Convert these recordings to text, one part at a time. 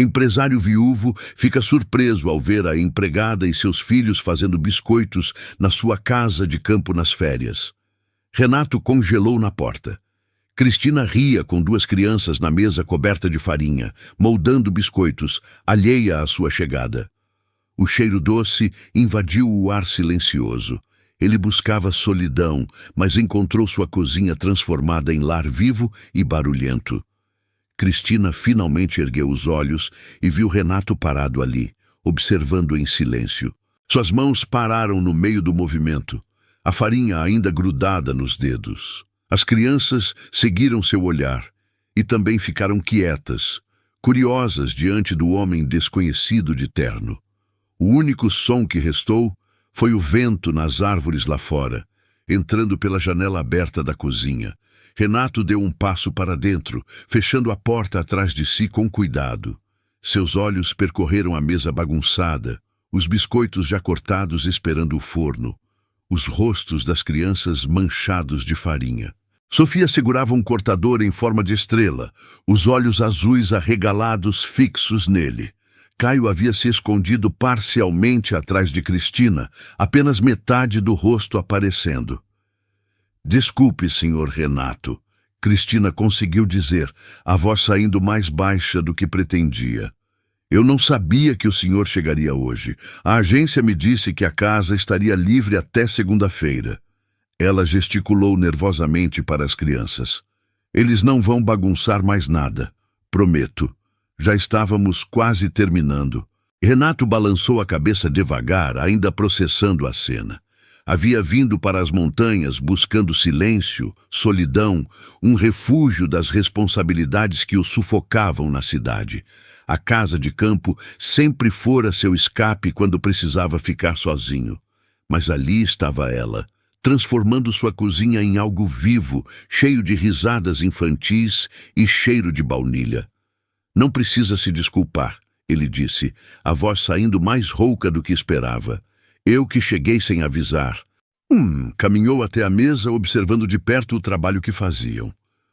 Empresário viúvo fica surpreso ao ver a empregada e seus filhos fazendo biscoitos na sua casa de campo nas férias. Renato congelou na porta. Cristina ria com duas crianças na mesa coberta de farinha, moldando biscoitos, alheia à sua chegada. O cheiro doce invadiu o ar silencioso. Ele buscava solidão, mas encontrou sua cozinha transformada em lar vivo e barulhento. Cristina finalmente ergueu os olhos e viu Renato parado ali, observando em silêncio. Suas mãos pararam no meio do movimento, a farinha ainda grudada nos dedos. As crianças seguiram seu olhar e também ficaram quietas, curiosas diante do homem desconhecido de terno. O único som que restou foi o vento nas árvores lá fora, entrando pela janela aberta da cozinha. Renato deu um passo para dentro, fechando a porta atrás de si com cuidado. Seus olhos percorreram a mesa bagunçada, os biscoitos já cortados esperando o forno, os rostos das crianças manchados de farinha. Sofia segurava um cortador em forma de estrela, os olhos azuis arregalados fixos nele. Caio havia se escondido parcialmente atrás de Cristina, apenas metade do rosto aparecendo. "Desculpe, senhor Renato", Cristina conseguiu dizer, a voz saindo mais baixa do que pretendia. "Eu não sabia que o senhor chegaria hoje. A agência me disse que a casa estaria livre até segunda-feira." Ela gesticulou nervosamente para as crianças. "Eles não vão bagunçar mais nada, prometo. Já estávamos quase terminando." Renato balançou a cabeça devagar, ainda processando a cena. Havia vindo para as montanhas buscando silêncio, solidão, um refúgio das responsabilidades que o sufocavam na cidade. A casa de campo sempre fora seu escape quando precisava ficar sozinho. Mas ali estava ela, transformando sua cozinha em algo vivo, cheio de risadas infantis e cheiro de baunilha. "Não precisa se desculpar", ele disse, a voz saindo mais rouca do que esperava. "Eu que cheguei sem avisar." Caminhou até a mesa, observando de perto o trabalho que faziam.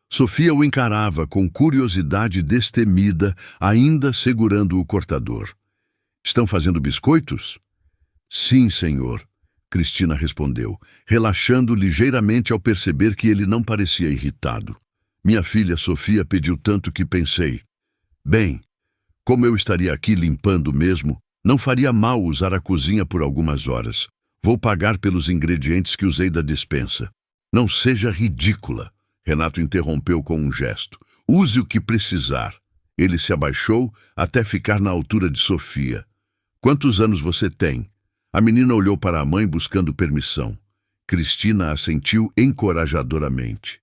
Sofia o encarava com curiosidade destemida, ainda segurando o cortador. "Estão fazendo biscoitos?" "Sim, senhor", Cristina respondeu, relaxando ligeiramente ao perceber que ele não parecia irritado. "Minha filha Sofia pediu tanto que pensei. Bem, como eu estaria aqui limpando mesmo, não faria mal usar a cozinha por algumas horas. Vou pagar pelos ingredientes que usei da despensa." "Não seja ridícula", Renato interrompeu com um gesto. "Use o que precisar." Ele se abaixou até ficar na altura de Sofia. "Quantos anos você tem?" A menina olhou para a mãe buscando permissão. Cristina assentiu encorajadoramente.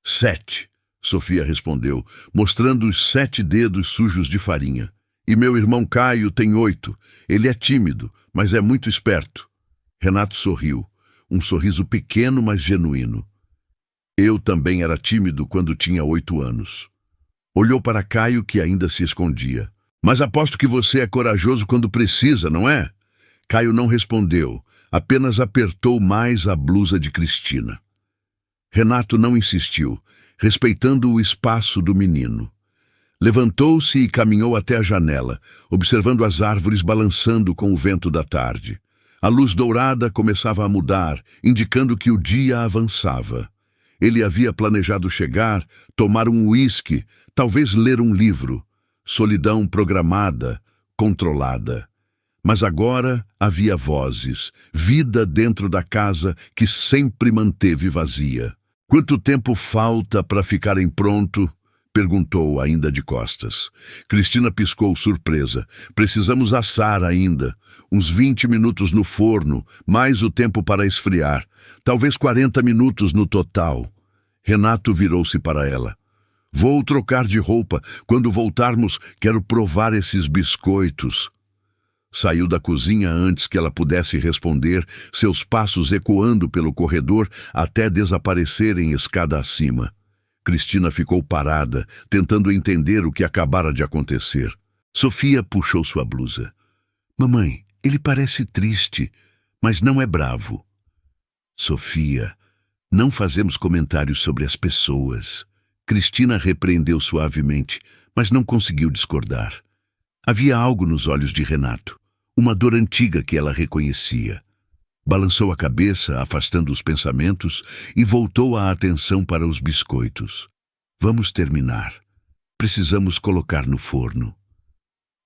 7, Sofia respondeu, mostrando os 7 dedos sujos de farinha. "E meu irmão Caio tem 8. Ele é tímido, mas é muito esperto." Renato sorriu, um sorriso pequeno, mas genuíno. "Eu também era tímido quando tinha 8 anos." Olhou para Caio, que ainda se escondia. "Mas aposto que você é corajoso quando precisa, não é?" Caio não respondeu, apenas apertou mais a blusa de Cristina. Renato não insistiu, respeitando o espaço do menino. Levantou-se e caminhou até a janela, observando as árvores balançando com o vento da tarde. A luz dourada começava a mudar, indicando que o dia avançava. Ele havia planejado chegar, tomar um uísque, talvez ler um livro. Solidão programada, controlada. Mas agora havia vozes, vida dentro da casa que sempre manteve vazia. "Quanto tempo falta para ficarem pronto?" perguntou, ainda de costas. Cristina piscou, surpresa. "Precisamos assar ainda. Uns 20 minutos no forno, mais o tempo para esfriar. Talvez 40 minutos no total." Renato virou-se para ela. "Vou trocar de roupa. Quando voltarmos, quero provar esses biscoitos." Saiu da cozinha antes que ela pudesse responder, seus passos ecoando pelo corredor até desaparecerem escada acima. Cristina ficou parada, tentando entender o que acabara de acontecer. Sofia puxou sua blusa. "Mamãe, ele parece triste, mas não é bravo." "Sofia, não fazemos comentários sobre as pessoas." Cristina repreendeu suavemente, mas não conseguiu discordar. Havia algo nos olhos de Renato, uma dor antiga que ela reconhecia. Balançou a cabeça, afastando os pensamentos, e voltou a atenção para os biscoitos. Vamos terminar. Precisamos colocar no forno.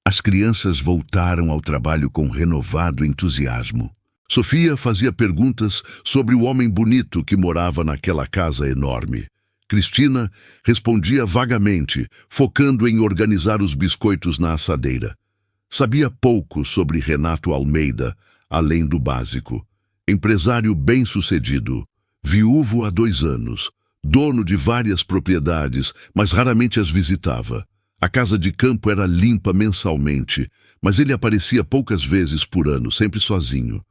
As crianças voltaram ao trabalho com renovado entusiasmo. Sofia fazia perguntas sobre o homem bonito que morava naquela casa enorme. Cristina respondia vagamente, focando em organizar os biscoitos na assadeira. Sabia pouco sobre Renato Almeida, além do básico. Empresário bem-sucedido, viúvo há 2 anos, dono de várias propriedades, mas raramente as visitava. A casa de campo era limpa mensalmente, mas ele aparecia poucas vezes por ano, sempre sozinho.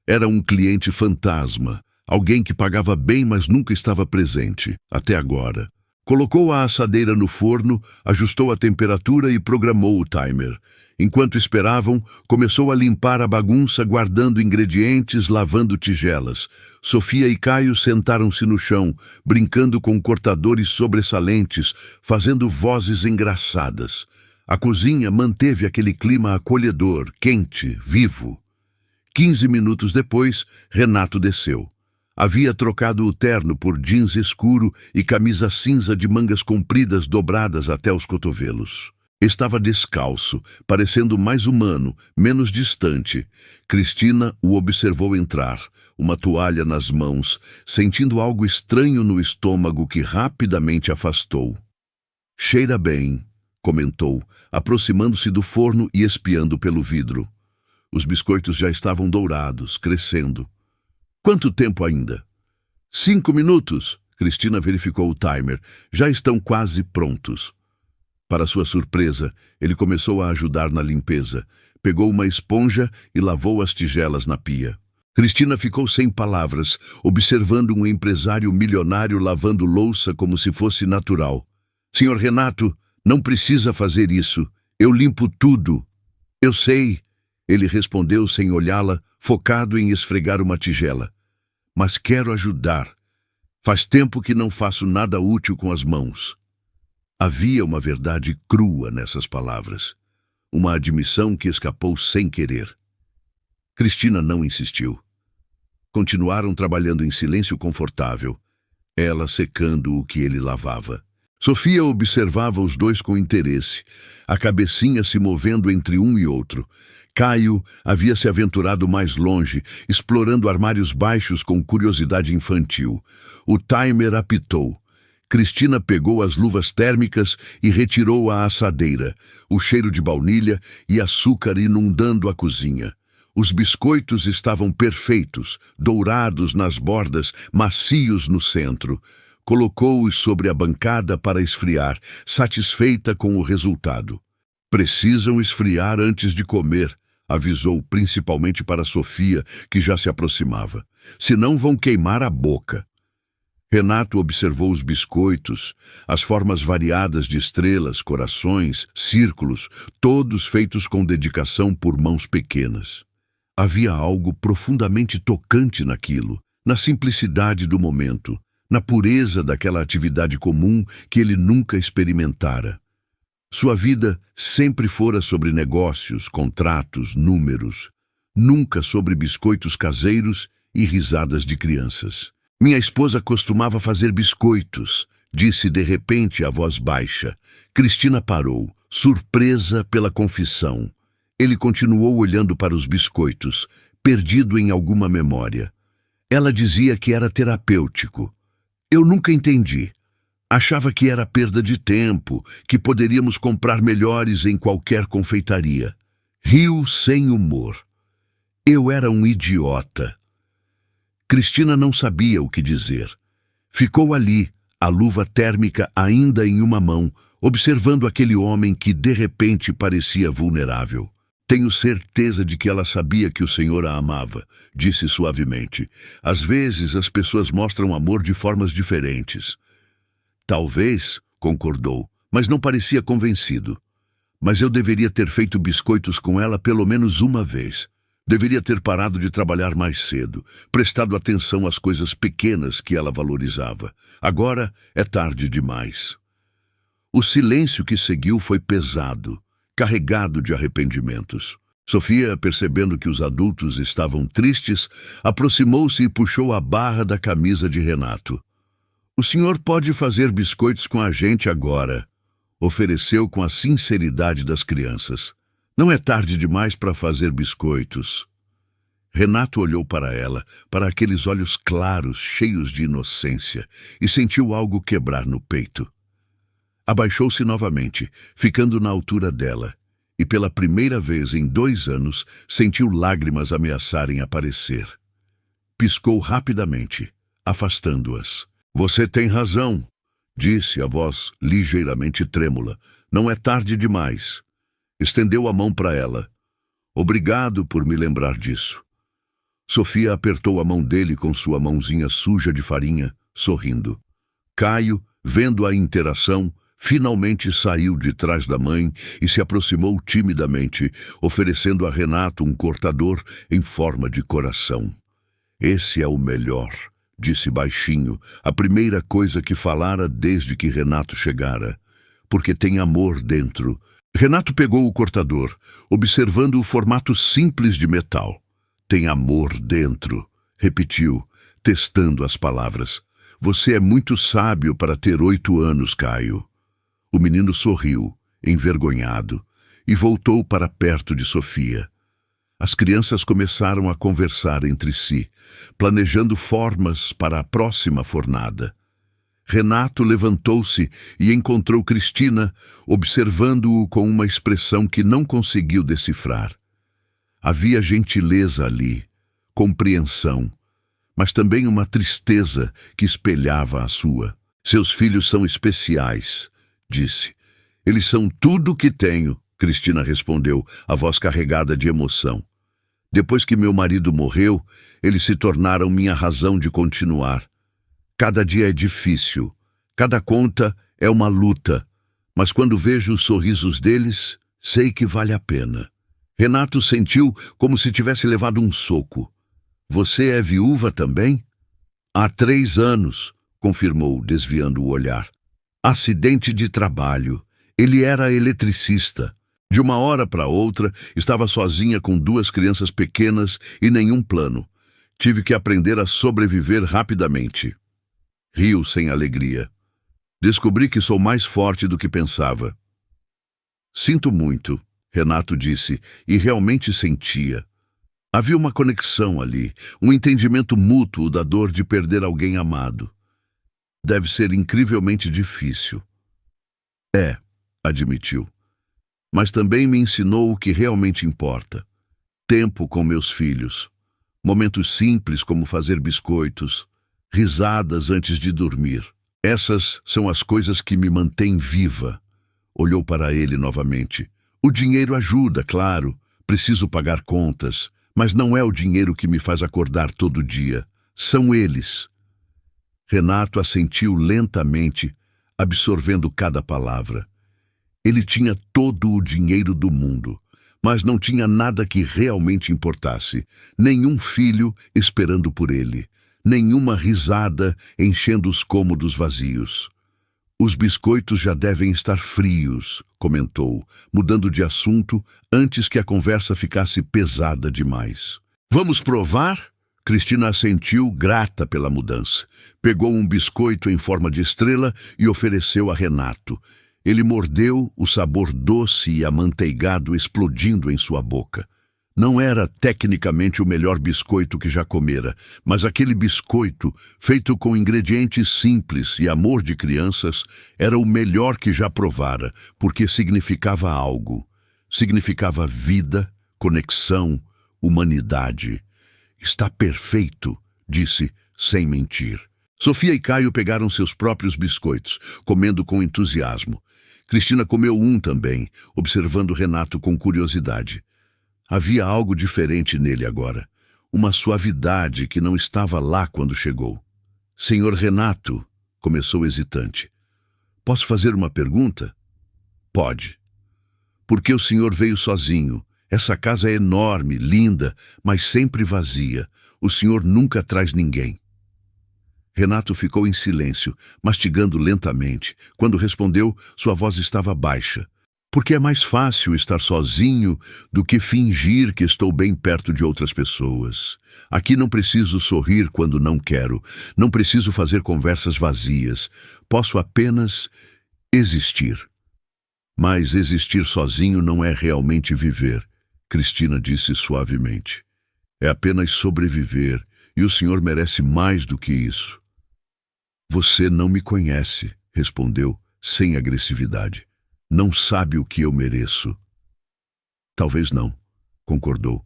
Era um cliente fantasma, alguém que pagava bem, mas nunca estava presente, até agora. Colocou a assadeira no forno, ajustou a temperatura e programou o timer. Enquanto esperavam, começou a limpar a bagunça, guardando ingredientes, lavando tigelas. Sofia e Caio sentaram-se no chão, brincando com cortadores sobressalentes, fazendo vozes engraçadas. A cozinha manteve aquele clima acolhedor, quente, vivo. 15 minutos depois, Renato desceu. Havia trocado o terno por jeans escuro e camisa cinza de mangas compridas dobradas até os cotovelos. Estava descalço, parecendo mais humano, menos distante. Cristina o observou entrar, uma toalha nas mãos, sentindo algo estranho no estômago que rapidamente afastou. "Cheira bem", comentou, aproximando-se do forno e espiando pelo vidro. Os biscoitos já estavam dourados, crescendo. "Quanto tempo ainda?" 5 minutos. Cristina verificou o timer. "Já estão quase prontos." Para sua surpresa, ele começou a ajudar na limpeza. Pegou uma esponja e lavou as tigelas na pia. Cristina ficou sem palavras, observando um empresário milionário lavando louça como se fosse natural. "Senhor Renato, não precisa fazer isso. Eu limpo tudo." "Eu sei", ele respondeu sem olhá-la, focado em esfregar uma tigela. "Mas quero ajudar. Faz tempo que não faço nada útil com as mãos." Havia uma verdade crua nessas palavras, uma admissão que escapou sem querer. Cristina não insistiu. Continuaram trabalhando em silêncio confortável, ela secando o que ele lavava. Sofia observava os dois com interesse, a cabecinha se movendo entre um e outro. Caio havia se aventurado mais longe, explorando armários baixos com curiosidade infantil. O timer apitou. Cristina pegou as luvas térmicas e retirou a assadeira, o cheiro de baunilha e açúcar inundando a cozinha. Os biscoitos estavam perfeitos, dourados nas bordas, macios no centro. Colocou-os sobre a bancada para esfriar, satisfeita com o resultado. "Precisam esfriar antes de comer", avisou principalmente para Sofia, que já se aproximava. "Senão vão queimar a boca." Renato observou os biscoitos, as formas variadas de estrelas, corações, círculos, todos feitos com dedicação por mãos pequenas. Havia algo profundamente tocante naquilo, na simplicidade do momento, na pureza daquela atividade comum que ele nunca experimentara. Sua vida sempre fora sobre negócios, contratos, números, nunca sobre biscoitos caseiros e risadas de crianças. "Minha esposa costumava fazer biscoitos", disse de repente a voz baixa. Cristina parou, surpresa pela confissão. Ele continuou olhando para os biscoitos, perdido em alguma memória. Ela dizia que era terapêutico. "Eu nunca entendi. Achava que era perda de tempo, que poderíamos comprar melhores em qualquer confeitaria." Riu sem humor. "Eu era um idiota." Cristina não sabia o que dizer. Ficou ali, a luva térmica ainda em uma mão, observando aquele homem que de repente parecia vulnerável. "Tenho certeza de que ela sabia que o Senhor a amava", disse suavemente. "Às vezes as pessoas mostram amor de formas diferentes." "Talvez", concordou, mas não parecia convencido. "Mas eu deveria ter feito biscoitos com ela pelo menos uma vez. Deveria ter parado de trabalhar mais cedo, prestado atenção às coisas pequenas que ela valorizava. Agora é tarde demais." O silêncio que seguiu foi pesado. carregado de arrependimentos. Sofia, percebendo que os adultos estavam tristes, aproximou-se e puxou a barra da camisa de Renato. "O senhor pode fazer biscoitos com a gente agora", ofereceu com a sinceridade das crianças. "Não é tarde demais para fazer biscoitos." Renato olhou para ela, para aqueles olhos claros, cheios de inocência, e sentiu algo quebrar no peito. Abaixou-se novamente, ficando na altura dela, e pela primeira vez em 2 anos sentiu lágrimas ameaçarem aparecer. Piscou rapidamente, afastando-as. "Você tem razão", disse a voz ligeiramente trêmula. "Não é tarde demais." Estendeu a mão para ela. "Obrigado por me lembrar disso." Sofia apertou a mão dele com sua mãozinha suja de farinha, sorrindo. Caio, vendo a interação, finalmente saiu de trás da mãe e se aproximou timidamente, oferecendo a Renato um cortador em forma de coração. "Esse é o melhor", disse baixinho, a primeira coisa que falara desde que Renato chegara. "Porque tem amor dentro." Renato pegou o cortador, observando o formato simples de metal. "Tem amor dentro", repetiu, testando as palavras. "Você é muito sábio para ter 8 anos, Caio." O menino sorriu, envergonhado, e voltou para perto de Sofia. As crianças começaram a conversar entre si, planejando formas para a próxima fornada. Renato levantou-se e encontrou Cristina, observando-o com uma expressão que não conseguiu decifrar. Havia gentileza ali, compreensão, mas também uma tristeza que espelhava a sua. "Seus filhos são especiais", disse. "Eles são tudo o que tenho", Cristina respondeu, a voz carregada de emoção. "Depois que meu marido morreu, eles se tornaram minha razão de continuar. Cada dia é difícil, cada conta é uma luta, mas quando vejo os sorrisos deles, sei que vale a pena." Renato sentiu como se tivesse levado um soco. "Você é viúva também?" "Há 3 anos", confirmou, desviando o olhar. "Acidente de trabalho. Ele era eletricista. De uma hora para outra, estava sozinha com 2 crianças pequenas e nenhum plano. Tive que aprender a sobreviver rapidamente." Riu sem alegria. "Descobri que sou mais forte do que pensava." "Sinto muito", Renato disse, e realmente sentia. Havia uma conexão ali, um entendimento mútuo da dor de perder alguém amado. "Deve ser incrivelmente difícil." "É", admitiu. "Mas também me ensinou o que realmente importa. Tempo com meus filhos. Momentos simples como fazer biscoitos. Risadas antes de dormir. Essas são as coisas que me mantêm viva." Olhou para ele novamente. "O dinheiro ajuda, claro. Preciso pagar contas. Mas não é o dinheiro que me faz acordar todo dia. São eles." Renato assentiu lentamente, absorvendo cada palavra. Ele tinha todo o dinheiro do mundo, mas não tinha nada que realmente importasse. Nenhum filho esperando por ele. Nenhuma risada enchendo os cômodos vazios. "Os biscoitos já devem estar frios", comentou, mudando de assunto antes que a conversa ficasse pesada demais. "Vamos provar?" Cristina assentiu, grata pela mudança. Pegou um biscoito em forma de estrela e ofereceu a Renato. Ele mordeu, o sabor doce e amanteigado explodindo em sua boca. Não era tecnicamente o melhor biscoito que já comera, mas aquele biscoito, feito com ingredientes simples e amor de crianças, era o melhor que já provara, porque significava algo. Significava vida, conexão, humanidade. "Está perfeito", disse, sem mentir. Sofia e Caio pegaram seus próprios biscoitos, comendo com entusiasmo. Cristina comeu um também, observando Renato com curiosidade. Havia algo diferente nele agora, uma suavidade que não estava lá quando chegou. "Senhor Renato", começou hesitante. "Posso fazer uma pergunta?" "Pode." "Por que o senhor veio sozinho? Essa casa é enorme, linda, mas sempre vazia. O senhor nunca traz ninguém." Renato ficou em silêncio, mastigando lentamente. Quando respondeu, sua voz estava baixa. Porque é mais fácil estar sozinho do que fingir que estou bem perto de outras pessoas. Aqui não preciso sorrir quando não quero, não preciso fazer conversas vazias. Posso apenas existir. Mas existir sozinho não é realmente viver, Cristina disse suavemente. É apenas sobreviver, e o senhor merece mais do que isso. Você não me conhece, respondeu, sem agressividade. Não sabe o que eu mereço. Talvez não, concordou.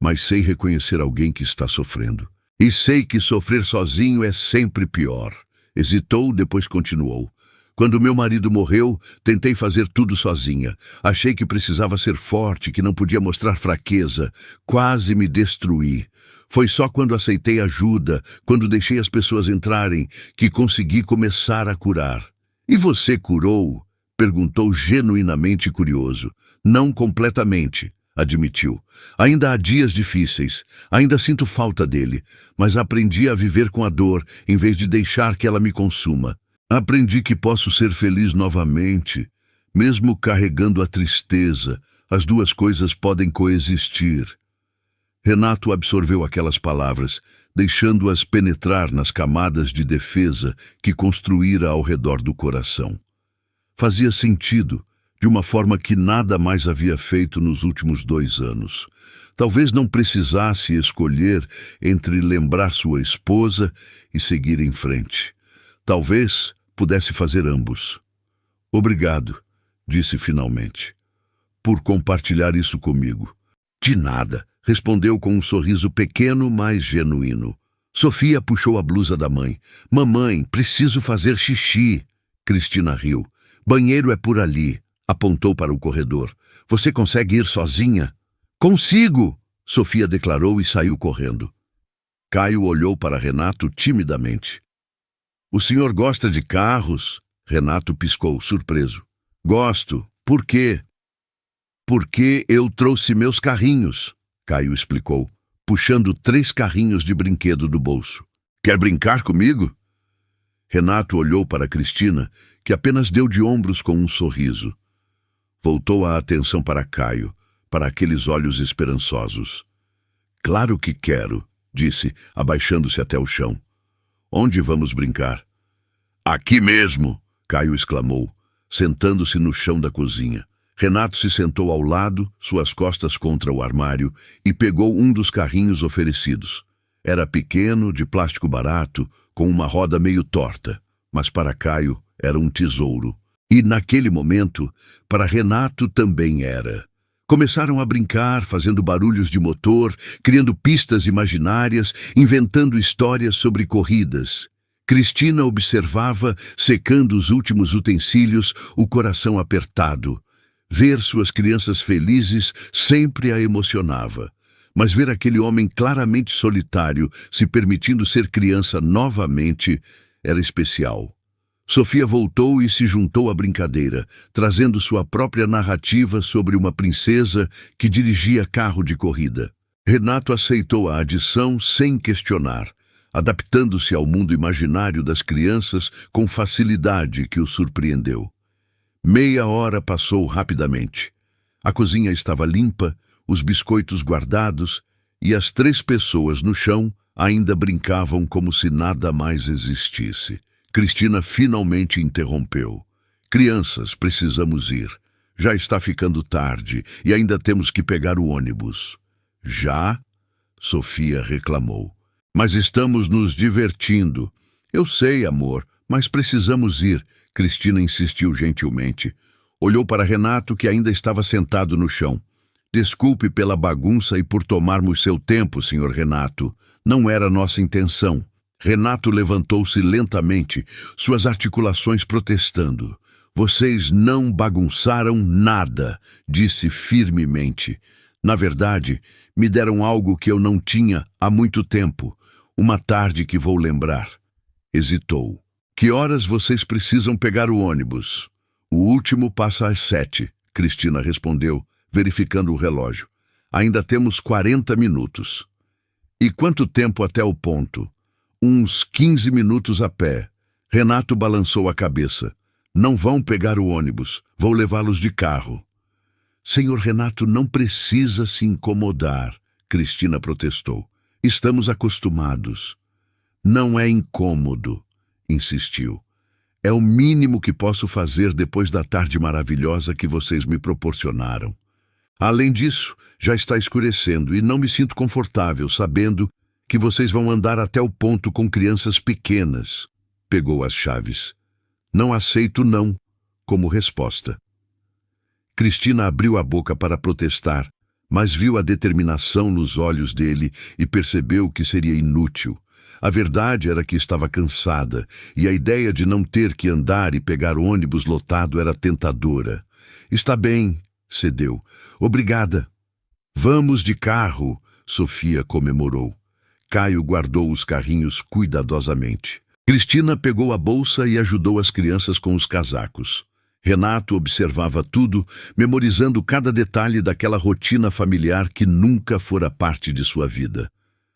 Mas sei reconhecer alguém que está sofrendo. E sei que sofrer sozinho é sempre pior. Hesitou, depois continuou. Quando meu marido morreu, tentei fazer tudo sozinha. Achei que precisava ser forte, que não podia mostrar fraqueza. Quase me destruí. Foi só quando aceitei ajuda, quando deixei as pessoas entrarem, que consegui começar a curar. E você curou? Perguntou genuinamente curioso. Não completamente, admitiu. Ainda há dias difíceis, ainda sinto falta dele, mas aprendi a viver com a dor, em vez de deixar que ela me consuma. Aprendi que posso ser feliz novamente, mesmo carregando a tristeza. As duas coisas podem coexistir. Renato absorveu aquelas palavras, deixando-as penetrar nas camadas de defesa que construíra ao redor do coração. Fazia sentido, de uma forma que nada mais havia feito nos últimos 2 anos. Talvez não precisasse escolher entre lembrar sua esposa e seguir em frente. Talvez pudesse fazer ambos. Obrigado, disse finalmente, por compartilhar isso comigo. De nada, respondeu com um sorriso pequeno, mas genuíno. Sofia puxou a blusa da mãe. Mamãe, preciso fazer xixi. Cristina riu. Banheiro é por ali, apontou para o corredor. Você consegue ir sozinha? Consigo, Sofia declarou e saiu correndo. Caio olhou para Renato timidamente. O senhor gosta de carros? Renato piscou, surpreso. Gosto. Por quê? Porque eu trouxe meus carrinhos, Caio explicou, puxando 3 carrinhos de brinquedo do bolso. Quer brincar comigo? Renato olhou para Cristina, que apenas deu de ombros com um sorriso. Voltou a atenção para Caio, para aqueles olhos esperançosos. Claro que quero, disse, abaixando-se até o chão. Onde vamos brincar? Aqui mesmo, Caio exclamou, sentando-se no chão da cozinha. Renato se sentou ao lado, suas costas contra o armário, e pegou um dos carrinhos oferecidos. Era pequeno, de plástico barato, com uma roda meio torta, mas para Caio era um tesouro. E naquele momento, para Renato também era. Começaram a brincar, fazendo barulhos de motor, criando pistas imaginárias, inventando histórias sobre corridas. Cristina observava, secando os últimos utensílios, o coração apertado. Ver suas crianças felizes sempre a emocionava. Mas ver aquele homem claramente solitário, se permitindo ser criança novamente, era especial. Sofia voltou e se juntou à brincadeira, trazendo sua própria narrativa sobre uma princesa que dirigia carro de corrida. Renato aceitou a adição sem questionar, adaptando-se ao mundo imaginário das crianças com facilidade que o surpreendeu. Meia hora passou rapidamente. A cozinha estava limpa, os biscoitos guardados, e as 3 pessoas no chão ainda brincavam como se nada mais existisse. Cristina finalmente interrompeu. Crianças, precisamos ir. Já está ficando tarde e ainda temos que pegar o ônibus. Já? Sofia reclamou. Mas estamos nos divertindo. Eu sei, amor, mas precisamos ir. Cristina insistiu gentilmente. Olhou para Renato, que ainda estava sentado no chão. Desculpe pela bagunça e por tomarmos seu tempo, senhor Renato. Não era nossa intenção. Renato levantou-se lentamente, suas articulações protestando. Vocês não bagunçaram nada, disse firmemente. Na verdade, me deram algo que eu não tinha há muito tempo. Uma tarde que vou lembrar. Hesitou. Que horas vocês precisam pegar o ônibus? O último passa às 7, Cristina respondeu, verificando o relógio. Ainda temos 40 minutos. E quanto tempo até o ponto? Uns 15 minutos a pé. Renato balançou a cabeça. Não vão pegar o ônibus. Vou levá-los de carro. Senhor Renato não precisa se incomodar, Cristina protestou. Estamos acostumados. Não é incômodo, insistiu. É o mínimo que posso fazer depois da tarde maravilhosa que vocês me proporcionaram. Além disso, já está escurecendo e não me sinto confortável sabendo que vocês vão andar até o ponto com crianças pequenas. Pegou as chaves. Não aceito não, como resposta. Cristina abriu a boca para protestar, mas viu a determinação nos olhos dele e percebeu que seria inútil. A verdade era que estava cansada, e a ideia de não ter que andar e pegar o ônibus lotado era tentadora. Está bem, cedeu. Obrigada. Vamos de carro, Sofia comemorou. Caio guardou os carrinhos cuidadosamente. Cristina pegou a bolsa e ajudou as crianças com os casacos. Renato observava tudo, memorizando cada detalhe daquela rotina familiar que nunca fora parte de sua vida.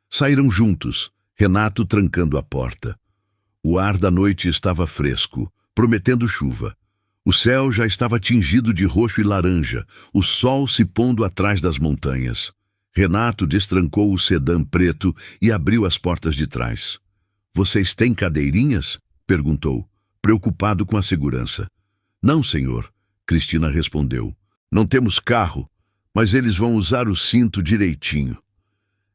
Saíram juntos, Renato trancando a porta. O ar da noite estava fresco, prometendo chuva. O céu já estava tingido de roxo e laranja, o sol se pondo atrás das montanhas. Renato destrancou o sedã preto e abriu as portas de trás. "Vocês têm cadeirinhas?" perguntou, preocupado com a segurança. "Não, senhor", Cristina respondeu. "Não temos carro, mas eles vão usar o cinto direitinho."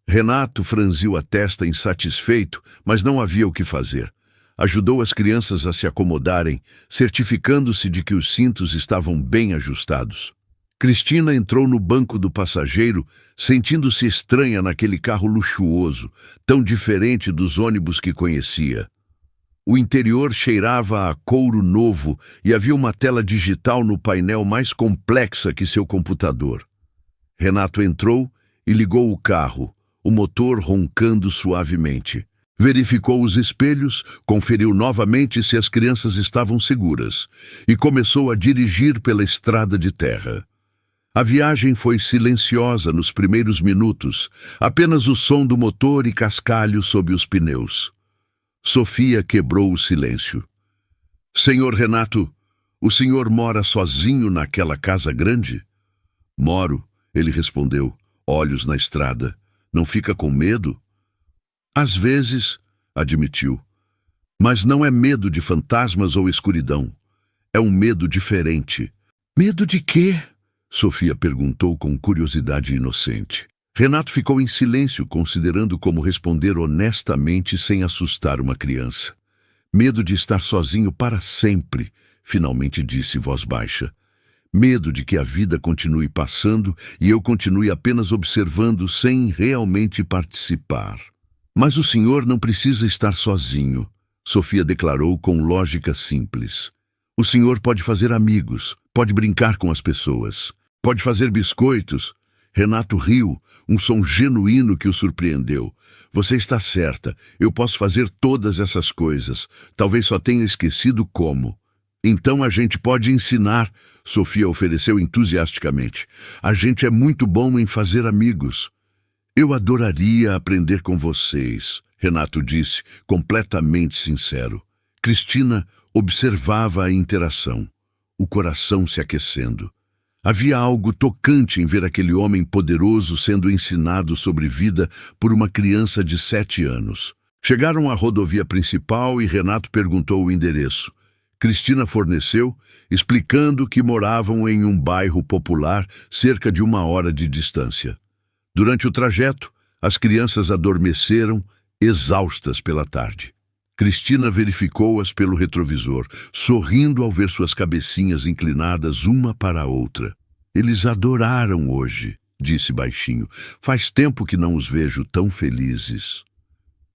Renato franziu a testa insatisfeito, mas não havia o que fazer. Ajudou as crianças a se acomodarem, certificando-se de que os cintos estavam bem ajustados. Cristina entrou no banco do passageiro, sentindo-se estranha naquele carro luxuoso, tão diferente dos ônibus que conhecia. O interior cheirava a couro novo e havia uma tela digital no painel mais complexa que seu computador. Renato entrou e ligou o carro, o motor roncando suavemente. Verificou os espelhos, conferiu novamente se as crianças estavam seguras e começou a dirigir pela estrada de terra. A viagem foi silenciosa nos primeiros minutos, apenas o som do motor e cascalho sob os pneus. Sofia quebrou o silêncio. "Senhor Renato, o senhor mora sozinho naquela casa grande?" "Moro", ele respondeu, olhos na estrada. "Não fica com medo?" "Às vezes", admitiu. "Mas não é medo de fantasmas ou escuridão. É um medo diferente." "Medo de quê?" Sofia perguntou com curiosidade inocente. Renato ficou em silêncio, considerando como responder honestamente sem assustar uma criança. "Medo de estar sozinho para sempre", finalmente disse em voz baixa. "Medo de que a vida continue passando e eu continue apenas observando sem realmente participar." "Mas o senhor não precisa estar sozinho", Sofia declarou com lógica simples. "O senhor pode fazer amigos, pode brincar com as pessoas, pode fazer biscoitos." Renato riu, um som genuíno que o surpreendeu. "Você está certa, eu posso fazer todas essas coisas. Talvez só tenha esquecido como." "Então a gente pode ensinar", Sofia ofereceu entusiasticamente. "A gente é muito bom em fazer amigos." "Eu adoraria aprender com vocês", Renato disse, completamente sincero. Cristina observava a interação, o coração se aquecendo. Havia algo tocante em ver aquele homem poderoso sendo ensinado sobre vida por uma criança de 7 anos. Chegaram à rodovia principal e Renato perguntou o endereço. Cristina forneceu, explicando que moravam em um bairro popular cerca de 1 hora de distância. Durante o trajeto, as crianças adormeceram, exaustas pela tarde. Cristina verificou-as pelo retrovisor, sorrindo ao ver suas cabecinhas inclinadas uma para a outra. "Eles adoraram hoje", disse baixinho. "Faz tempo que não os vejo tão felizes."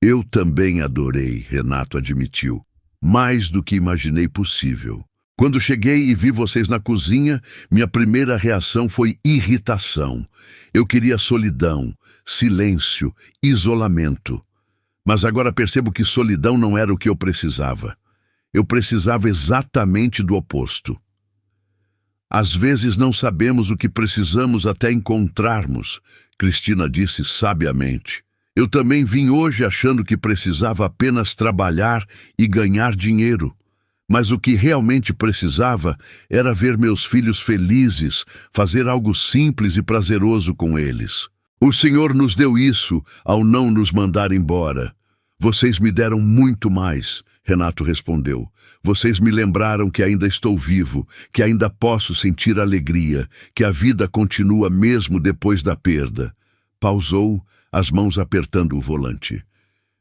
"Eu também adorei", Renato admitiu. "Mais do que imaginei possível. Quando cheguei e vi vocês na cozinha, minha primeira reação foi irritação. Eu queria solidão, silêncio, isolamento. Mas agora percebo que solidão não era o que eu precisava. Eu precisava exatamente do oposto. Às vezes não sabemos o que precisamos até encontrarmos, Cristina disse sabiamente. Eu também vim hoje achando que precisava apenas trabalhar e ganhar dinheiro. Mas o que realmente precisava era ver meus filhos felizes, fazer algo simples e prazeroso com eles. O Senhor nos deu isso ao não nos mandar embora. Vocês me deram muito mais, Renato respondeu. Vocês me lembraram que ainda estou vivo, que ainda posso sentir alegria, que a vida continua mesmo depois da perda. Pausou, as mãos apertando o volante.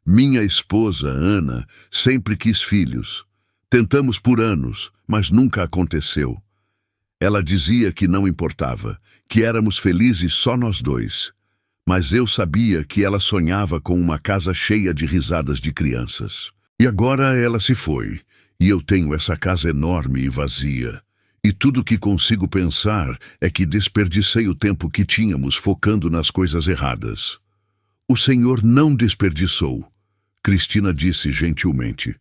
Minha esposa, Ana, sempre quis filhos. Tentamos por anos, mas nunca aconteceu. Ela dizia que não importava, que éramos felizes só nós dois. Mas eu sabia que ela sonhava com uma casa cheia de risadas de crianças. E agora ela se foi, e eu tenho essa casa enorme e vazia. E tudo que consigo pensar é que desperdicei o tempo que tínhamos focando nas coisas erradas. O Senhor não desperdiçou, Cristina disse gentilmente.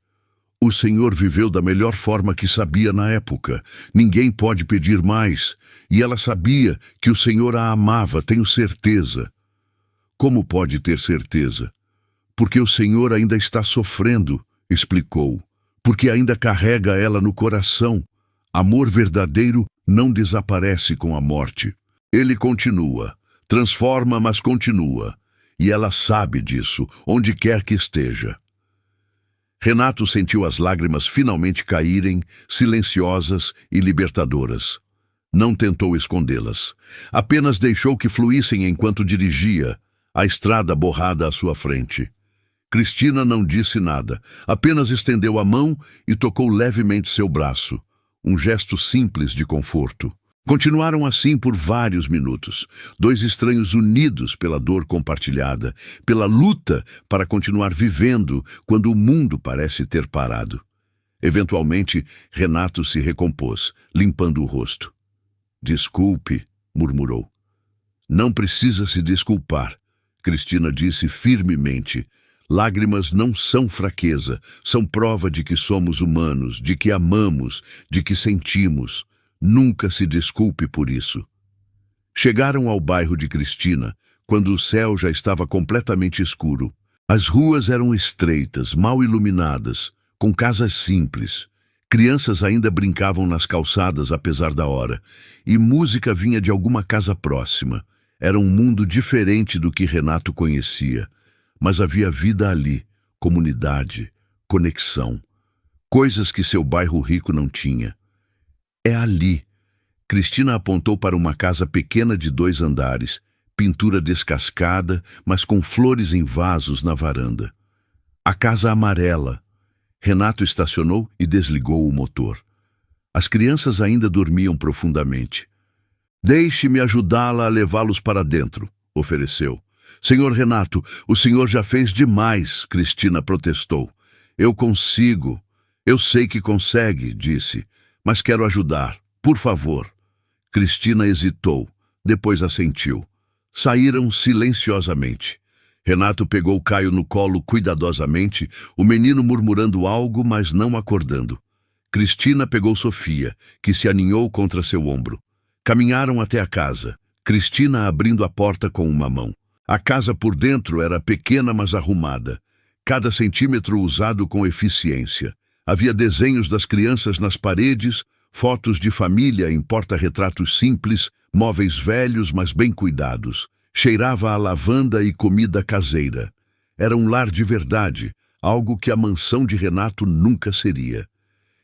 O Senhor viveu da melhor forma que sabia na época. Ninguém pode pedir mais. E ela sabia que o Senhor a amava, tenho certeza. Como pode ter certeza? Porque o Senhor ainda está sofrendo, explicou. Porque ainda carrega ela no coração. Amor verdadeiro não desaparece com a morte. Ele continua, transforma, mas continua. E ela sabe disso, onde quer que esteja. Renato sentiu as lágrimas finalmente caírem, silenciosas e libertadoras. Não tentou escondê-las. Apenas deixou que fluíssem enquanto dirigia, a estrada borrada à sua frente. Cristina não disse nada, apenas estendeu a mão e tocou levemente seu braço, um gesto simples de conforto. Continuaram assim por vários minutos, dois estranhos unidos pela dor compartilhada, pela luta para continuar vivendo quando o mundo parece ter parado. Eventualmente, Renato se recompôs, limpando o rosto. "Desculpe", murmurou. "Não precisa se desculpar", Cristina disse firmemente. "Lágrimas não são fraqueza, são prova de que somos humanos, de que amamos, de que sentimos. Nunca se desculpe por isso." Chegaram ao bairro de Cristina, quando o céu já estava completamente escuro. As ruas eram estreitas, mal iluminadas, com casas simples. Crianças ainda brincavam nas calçadas apesar da hora, e música vinha de alguma casa próxima. Era um mundo diferente do que Renato conhecia, mas havia vida ali, comunidade, conexão, coisas que seu bairro rico não tinha. "É ali." Cristina apontou para uma casa pequena de 2 andares, pintura descascada, mas com flores em vasos na varanda. A casa amarela. Renato estacionou e desligou o motor. As crianças ainda dormiam profundamente. "Deixe-me ajudá-la a levá-los para dentro", ofereceu. "Senhor Renato, o senhor já fez demais", Cristina protestou. "Eu consigo." "Eu sei que consegue", disse. "Mas quero ajudar. Por favor." Cristina hesitou, depois assentiu. Saíram silenciosamente. Renato pegou Caio no colo cuidadosamente, o menino murmurando algo, mas não acordando. Cristina pegou Sofia, que se aninhou contra seu ombro. Caminharam até a casa, Cristina abrindo a porta com uma mão. A casa por dentro era pequena, mas arrumada. Cada centímetro usado com eficiência. Havia desenhos das crianças nas paredes, fotos de família em porta-retratos simples, móveis velhos, mas bem cuidados. Cheirava a lavanda e comida caseira. Era um lar de verdade, algo que a mansão de Renato nunca seria.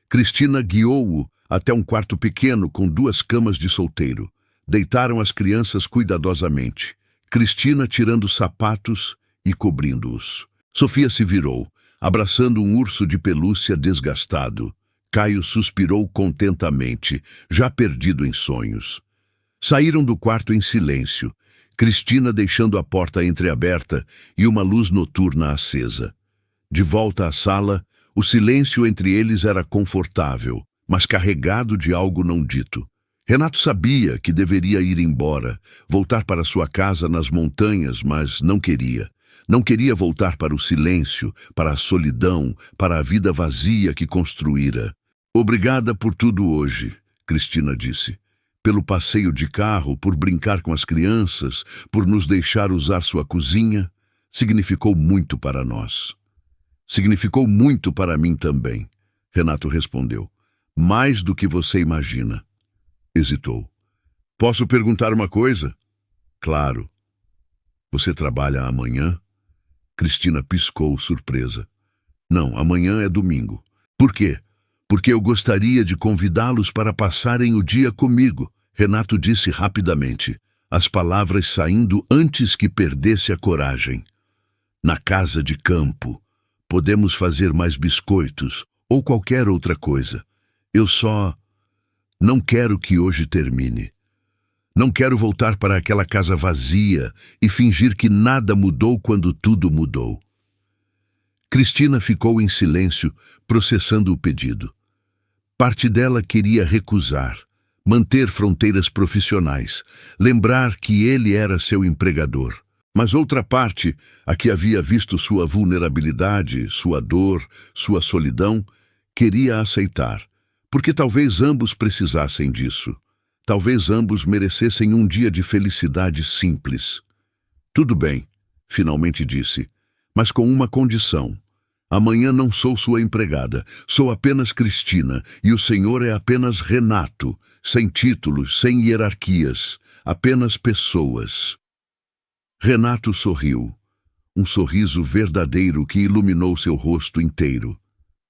Cristina guiou-o até um quarto pequeno com 2 camas de solteiro. Deitaram as crianças cuidadosamente. Cristina tirando sapatos e cobrindo-os. Sofia se virou, abraçando um urso de pelúcia desgastado. Caio suspirou contentamente, já perdido em sonhos. Saíram do quarto em silêncio, Cristina deixando a porta entreaberta e uma luz noturna acesa. De volta à sala, o silêncio entre eles era confortável, mas carregado de algo não dito. Renato sabia que deveria ir embora, voltar para sua casa nas montanhas, mas não queria. Não queria voltar para o silêncio, para a solidão, para a vida vazia que construíra. "Obrigada por tudo hoje", Cristina disse. "Pelo passeio de carro, por brincar com as crianças, por nos deixar usar sua cozinha. Significou muito para nós. Significou muito para mim também." Renato respondeu. Mais do que você imagina. Hesitou. Posso perguntar uma coisa? Claro. Você trabalha amanhã? Cristina piscou, surpresa. Não, amanhã é domingo. Por quê? Porque eu gostaria de convidá-los para passarem o dia comigo, Renato disse rapidamente, as palavras saindo antes que perdesse a coragem. Na casa de campo. Podemos fazer mais biscoitos ou qualquer outra coisa. Eu só não quero que hoje termine. Não quero voltar para aquela casa vazia e fingir que nada mudou quando tudo mudou. Cristina ficou em silêncio, processando o pedido. Parte dela queria recusar, manter fronteiras profissionais, lembrar que ele era seu empregador. Mas outra parte, a que havia visto sua vulnerabilidade, sua dor, sua solidão, queria aceitar, porque talvez ambos precisassem disso. Talvez ambos merecessem um dia de felicidade simples. Tudo bem, finalmente disse, mas com uma condição. Amanhã não sou sua empregada, sou apenas Cristina, e o senhor é apenas Renato, sem títulos, sem hierarquias, apenas pessoas. Renato sorriu, um sorriso verdadeiro que iluminou seu rosto inteiro.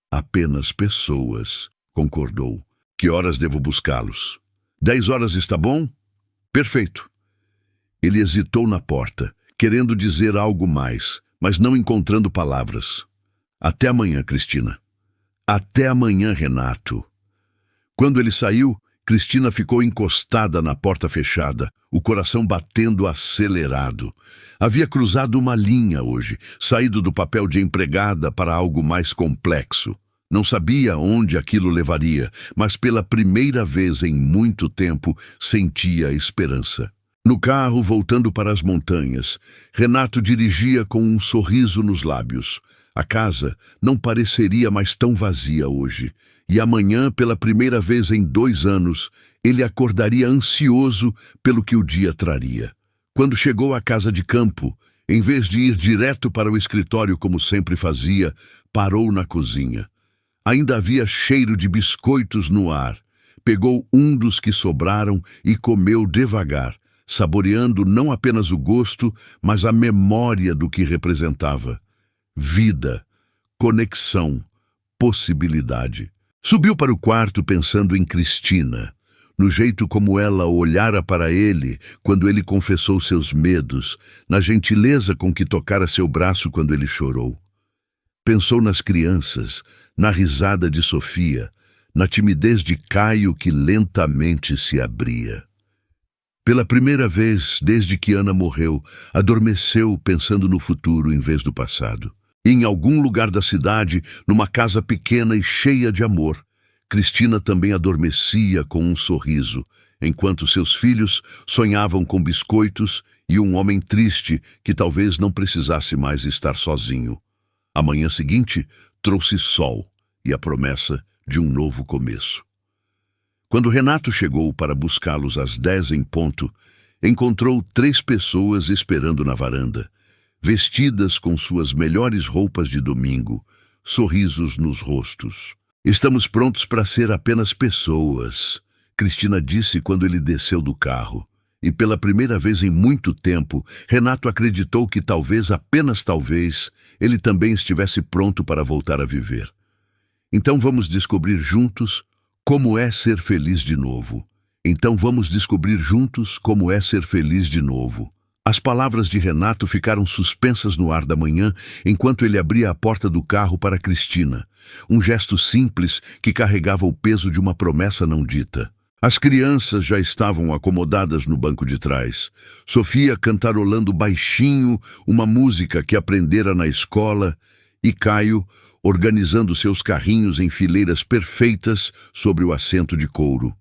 Apenas pessoas, concordou. Que horas devo buscá-los? 10 horas está bom? Perfeito. Ele hesitou na porta, querendo dizer algo mais, mas não encontrando palavras. Até amanhã, Cristina. Até amanhã, Renato. Quando ele saiu, Cristina ficou encostada na porta fechada, o coração batendo acelerado. Havia cruzado uma linha hoje, saído do papel de empregada para algo mais complexo. Não sabia onde aquilo levaria, mas pela primeira vez em muito tempo sentia esperança. No carro, voltando para as montanhas, Renato dirigia com um sorriso nos lábios. A casa não pareceria mais tão vazia hoje, e amanhã, pela primeira vez em 2 anos, ele acordaria ansioso pelo que o dia traria. Quando chegou à casa de campo, em vez de ir direto para o escritório como sempre fazia, parou na cozinha. Ainda havia cheiro de biscoitos no ar. Pegou um dos que sobraram e comeu devagar, saboreando não apenas o gosto, mas a memória do que representava. Vida, conexão, possibilidade. Subiu para o quarto pensando em Cristina, no jeito como ela olhara para ele quando ele confessou seus medos, na gentileza com que tocara seu braço quando ele chorou. Pensou nas crianças, na risada de Sofia, na timidez de Caio que lentamente se abria. Pela primeira vez, desde que Ana morreu, adormeceu pensando no futuro em vez do passado. E em algum lugar da cidade, numa casa pequena e cheia de amor, Cristina também adormecia com um sorriso, enquanto seus filhos sonhavam com biscoitos e um homem triste que talvez não precisasse mais estar sozinho. A manhã seguinte trouxe sol e a promessa de um novo começo. Quando Renato chegou para buscá-los às 10 em ponto, encontrou 3 pessoas esperando na varanda, vestidas com suas melhores roupas de domingo, sorrisos nos rostos. Estamos prontos para ser apenas pessoas, Cristina disse quando ele desceu do carro. E pela primeira vez em muito tempo, Renato acreditou que talvez, apenas talvez, ele também estivesse pronto para voltar a viver. Então vamos descobrir juntos como é ser feliz de novo. Então vamos descobrir juntos como é ser feliz de novo. As palavras de Renato ficaram suspensas no ar da manhã enquanto ele abria a porta do carro para Cristina. Um gesto simples que carregava o peso de uma promessa não dita. As crianças já estavam acomodadas no banco de trás. Sofia cantarolando baixinho uma música que aprendera na escola e Caio organizando seus carrinhos em fileiras perfeitas sobre o assento de couro.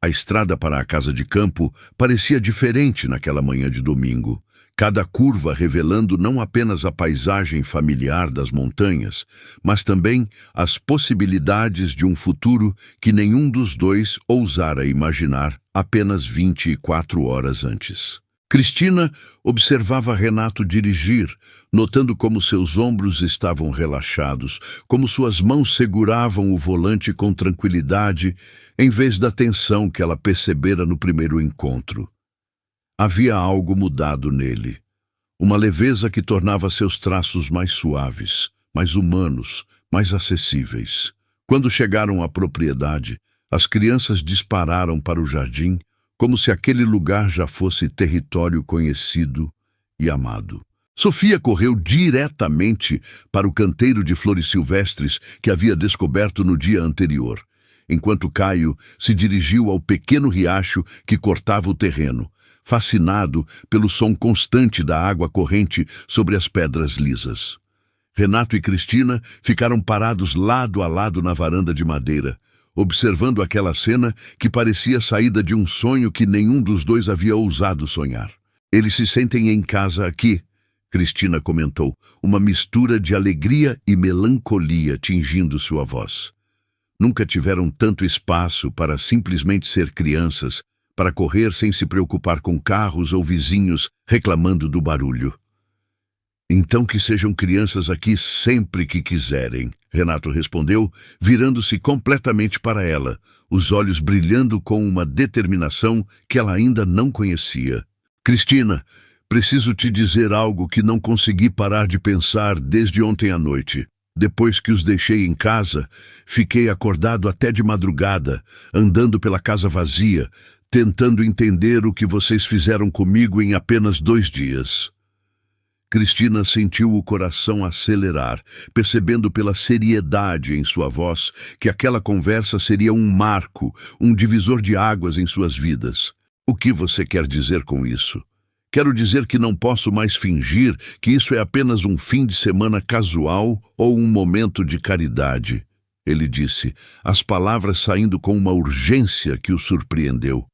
A estrada para a casa de campo parecia diferente naquela manhã de domingo. Cada curva revelando não apenas a paisagem familiar das montanhas, mas também as possibilidades de um futuro que nenhum dos dois ousara imaginar apenas 24 horas antes. Cristina observava Renato dirigir, notando como seus ombros estavam relaxados, como suas mãos seguravam o volante com tranquilidade, em vez da tensão que ela percebera no primeiro encontro. Havia algo mudado nele, uma leveza que tornava seus traços mais suaves, mais humanos, mais acessíveis. Quando chegaram à propriedade, as crianças dispararam para o jardim, como se aquele lugar já fosse território conhecido e amado. Sofia correu diretamente para o canteiro de flores silvestres que havia descoberto no dia anterior, enquanto Caio se dirigiu ao pequeno riacho que cortava o terreno, fascinado pelo som constante da água corrente sobre as pedras lisas. Renato e Cristina ficaram parados lado a lado na varanda de madeira, observando aquela cena que parecia saída de um sonho que nenhum dos dois havia ousado sonhar. Eles se sentem em casa aqui, Cristina comentou, uma mistura de alegria e melancolia tingindo sua voz. Nunca tiveram tanto espaço para simplesmente ser crianças, para correr sem se preocupar com carros ou vizinhos reclamando do barulho. Então que sejam crianças aqui sempre que quiserem, Renato respondeu, virando-se completamente para ela, os olhos brilhando com uma determinação que ela ainda não conhecia. Cristina, preciso te dizer algo que não consegui parar de pensar desde ontem à noite. Depois que os deixei em casa, fiquei acordado até de madrugada, andando pela casa vazia, tentando entender o que vocês fizeram comigo em apenas 2 dias. Cristina sentiu o coração acelerar, percebendo pela seriedade em sua voz que aquela conversa seria um marco, um divisor de águas em suas vidas. O que você quer dizer com isso? Quero dizer que não posso mais fingir que isso é apenas um fim de semana casual ou um momento de caridade, ele disse, as palavras saindo com uma urgência que o surpreendeu.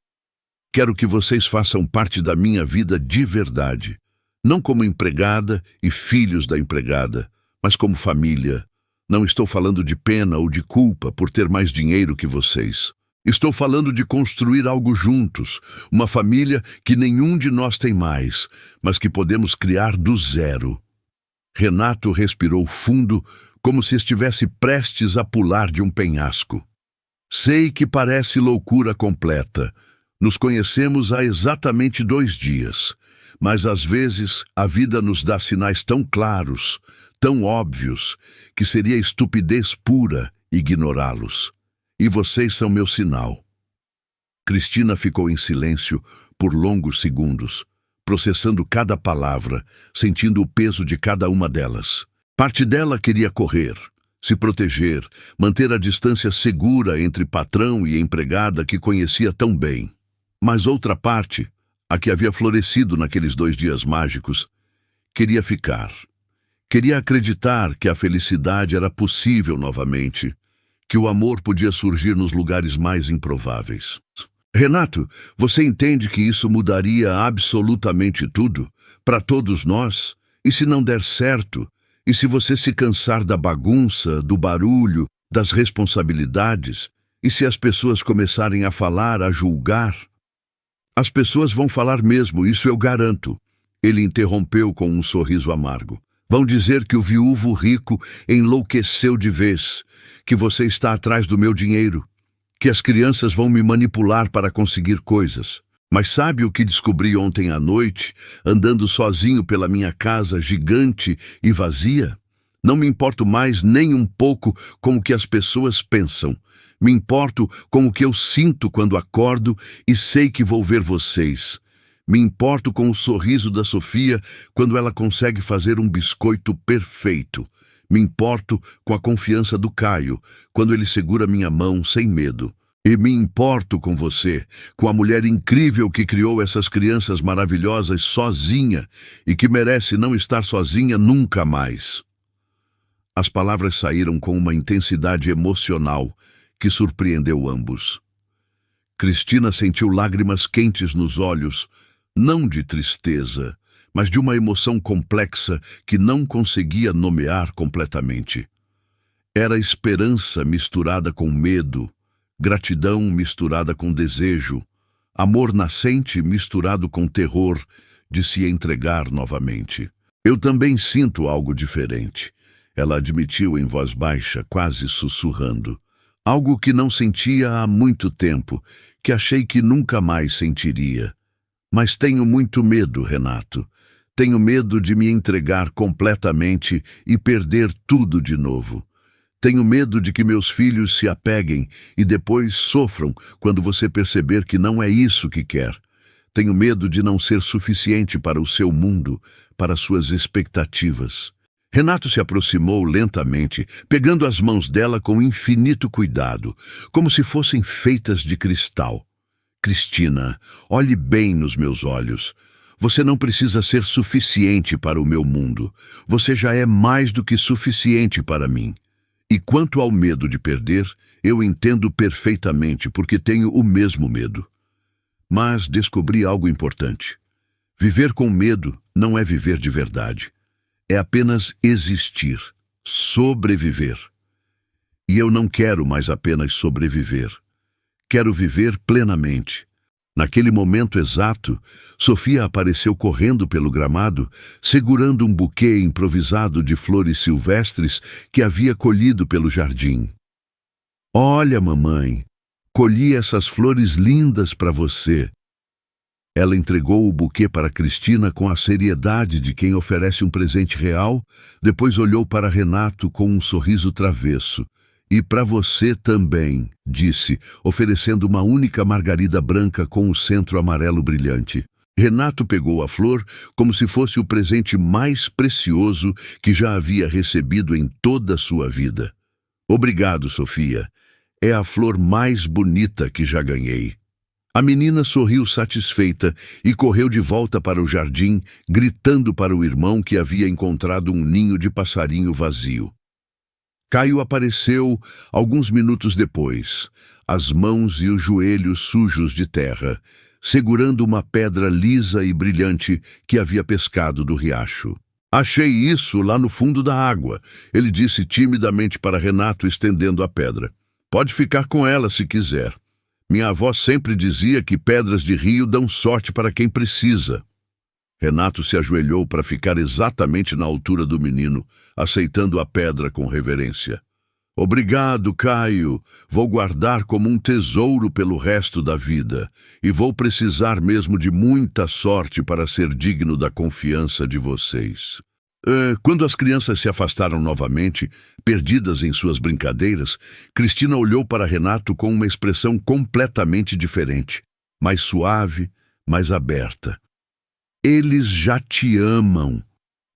Quero que vocês façam parte da minha vida de verdade. Não como empregada e filhos da empregada, mas como família. Não estou falando de pena ou de culpa por ter mais dinheiro que vocês. Estou falando de construir algo juntos, uma família que nenhum de nós tem mais, mas que podemos criar do zero. Renato respirou fundo, como se estivesse prestes a pular de um penhasco. Sei que parece loucura completa. Nos conhecemos há exatamente 2 dias. Mas às vezes a vida nos dá sinais tão claros, tão óbvios, que seria estupidez pura ignorá-los. E vocês são meu sinal. Cristina ficou em silêncio por longos segundos, processando cada palavra, sentindo o peso de cada uma delas. Parte dela queria correr, se proteger, manter a distância segura entre patrão e empregada que conhecia tão bem. Mas outra parte, a que havia florescido naqueles 2 dias mágicos, queria ficar. Queria acreditar que a felicidade era possível novamente, que o amor podia surgir nos lugares mais improváveis. Renato, você entende que isso mudaria absolutamente tudo, para todos nós? E se não der certo? E se você se cansar da bagunça, do barulho, das responsabilidades? E se as pessoas começarem a falar, a julgar? As pessoas vão falar mesmo, isso eu garanto. Ele interrompeu com um sorriso amargo. Vão dizer que o viúvo rico enlouqueceu de vez, que você está atrás do meu dinheiro, que as crianças vão me manipular para conseguir coisas. Mas sabe o que descobri ontem à noite, andando sozinho pela minha casa gigante e vazia? Não me importo mais nem um pouco com o que as pessoas pensam. Me importo com o que eu sinto quando acordo e sei que vou ver vocês. Me importo com o sorriso da Sofia quando ela consegue fazer um biscoito perfeito. Me importo com a confiança do Caio quando ele segura minha mão sem medo. E me importo com você, com a mulher incrível que criou essas crianças maravilhosas sozinha e que merece não estar sozinha nunca mais. As palavras saíram com uma intensidade emocional que surpreendeu ambos. Cristina sentiu lágrimas quentes nos olhos, não de tristeza, mas de uma emoção complexa que não conseguia nomear completamente. Era esperança misturada com medo, gratidão misturada com desejo, Amor nascente misturado com terror de se entregar novamente. Eu também sinto algo diferente. Ela admitiu em voz baixa, quase sussurrando. Algo que não sentia há muito tempo, que achei que nunca mais sentiria. Mas tenho muito medo, Renato. Tenho medo de me entregar completamente e perder tudo de novo. Tenho medo de que meus filhos se apeguem e depois sofram quando você perceber que não é isso que quer. Tenho medo de não ser suficiente para o seu mundo, para suas expectativas. Renato se aproximou lentamente, pegando as mãos dela com infinito cuidado, como se fossem feitas de cristal. Cristina, olhe bem nos meus olhos. Você não precisa ser suficiente para o meu mundo. Você já é mais do que suficiente para mim. E quanto ao medo de perder, eu entendo perfeitamente, porque tenho o mesmo medo. Mas descobri algo importante. Viver com medo não é viver de verdade. É apenas existir, sobreviver. E eu não quero mais apenas sobreviver. Quero viver plenamente. Naquele momento exato, Sofia apareceu correndo pelo gramado, segurando um buquê improvisado de flores silvestres que havia colhido pelo jardim. Olha, mamãe, colhi essas flores lindas para você. Ela entregou o buquê para Cristina com a seriedade de quem oferece um presente real, depois olhou para Renato com um sorriso travesso. E para você também, disse, oferecendo uma única margarida branca com o centro amarelo brilhante. Renato pegou a flor como se fosse o presente mais precioso que já havia recebido em toda a sua vida. Obrigado, Sofia. É a flor mais bonita que já ganhei. A menina sorriu satisfeita e correu de volta para o jardim, gritando para o irmão que havia encontrado um ninho de passarinho vazio. Caio apareceu alguns minutos depois, as mãos e os joelhos sujos de terra, segurando uma pedra lisa e brilhante que havia pescado do riacho. Achei isso lá no fundo da água, ele disse timidamente para Renato, estendendo a pedra. Pode ficar com ela se quiser. Minha avó sempre dizia que pedras de rio dão sorte para quem precisa. Renato se ajoelhou para ficar exatamente na altura do menino, aceitando a pedra com reverência. Obrigado, Caio. Vou guardar como um tesouro pelo resto da vida, e vou precisar mesmo de muita sorte para ser digno da confiança de vocês. Quando as crianças se afastaram novamente, perdidas em suas brincadeiras, Cristina olhou para Renato com uma expressão completamente diferente, mais suave, mais aberta. Eles já te amam,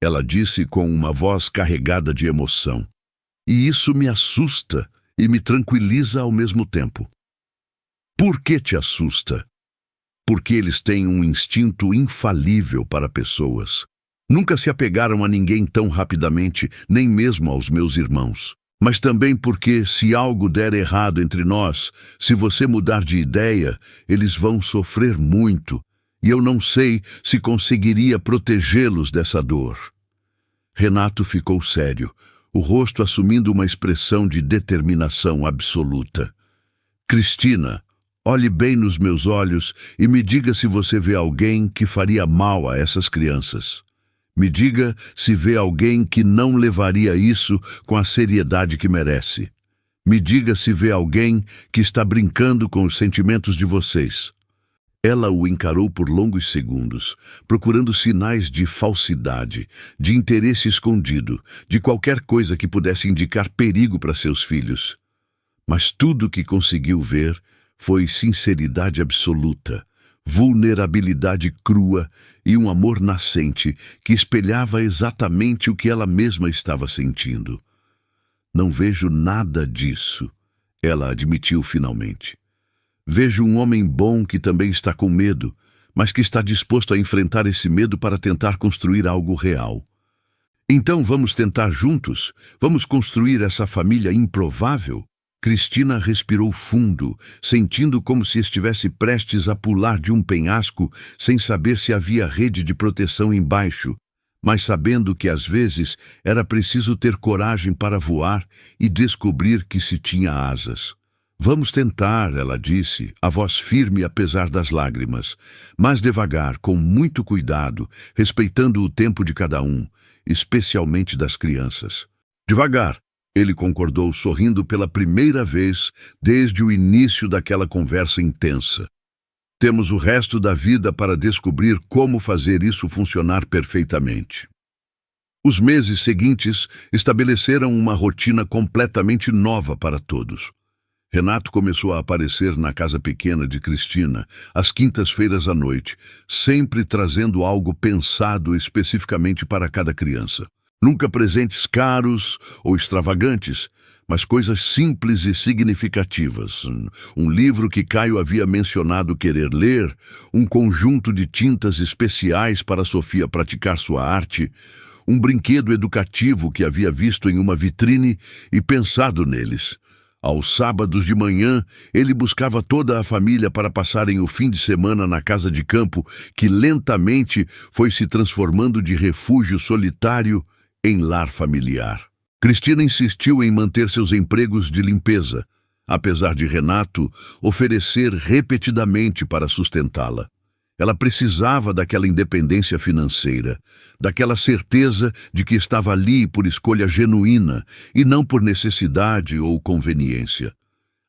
ela disse com uma voz carregada de emoção. E isso me assusta e me tranquiliza ao mesmo tempo. Por que te assusta? Porque eles têm um instinto infalível para pessoas. Nunca se apegaram a ninguém tão rapidamente, nem mesmo aos meus irmãos. Mas também porque, se algo der errado entre nós, se você mudar de ideia, eles vão sofrer muito. E eu não sei se conseguiria protegê-los dessa dor. Renato ficou sério, o rosto assumindo uma expressão de determinação absoluta. Cristina, olhe bem nos meus olhos e me diga se você vê alguém que faria mal a essas crianças. Me diga se vê alguém que não levaria isso com a seriedade que merece. Me diga se vê alguém que está brincando com os sentimentos de vocês. Ela o encarou por longos segundos, procurando sinais de falsidade, de interesse escondido, de qualquer coisa que pudesse indicar perigo para seus filhos. Mas tudo o que conseguiu ver foi sinceridade absoluta, vulnerabilidade crua e um amor nascente que espelhava exatamente o que ela mesma estava sentindo. Não vejo nada disso, ela admitiu finalmente. Vejo um homem bom que também está com medo, mas que está disposto a enfrentar esse medo para tentar construir algo real. Então vamos tentar juntos? Vamos construir essa família improvável? Cristina respirou fundo, sentindo como se estivesse prestes a pular de um penhasco sem saber se havia rede de proteção embaixo, mas sabendo que às vezes era preciso ter coragem para voar e descobrir que se tinha asas. Vamos tentar, ela disse, a voz firme apesar das lágrimas, mas devagar, com muito cuidado, respeitando o tempo de cada um, especialmente das crianças. Devagar, ele concordou, sorrindo pela primeira vez desde o início daquela conversa intensa. Temos o resto da vida para descobrir como fazer isso funcionar perfeitamente. Os meses seguintes estabeleceram uma rotina completamente nova para todos. Renato começou a aparecer na casa pequena de Cristina, às quintas-feiras à noite, sempre trazendo algo pensado especificamente para cada criança. Nunca presentes caros ou extravagantes, mas coisas simples e significativas. Um livro que Caio havia mencionado querer ler, um conjunto de tintas especiais para Sofia praticar sua arte, um brinquedo educativo que havia visto em uma vitrine e pensado neles. Aos sábados de manhã, ele buscava toda a família para passarem o fim de semana na casa de campo, que lentamente foi se transformando de refúgio solitário em lar familiar. Cristina insistiu em manter seus empregos de limpeza, apesar de Renato oferecer repetidamente para sustentá-la. Ela precisava daquela independência financeira, daquela certeza de que estava ali por escolha genuína e não por necessidade ou conveniência.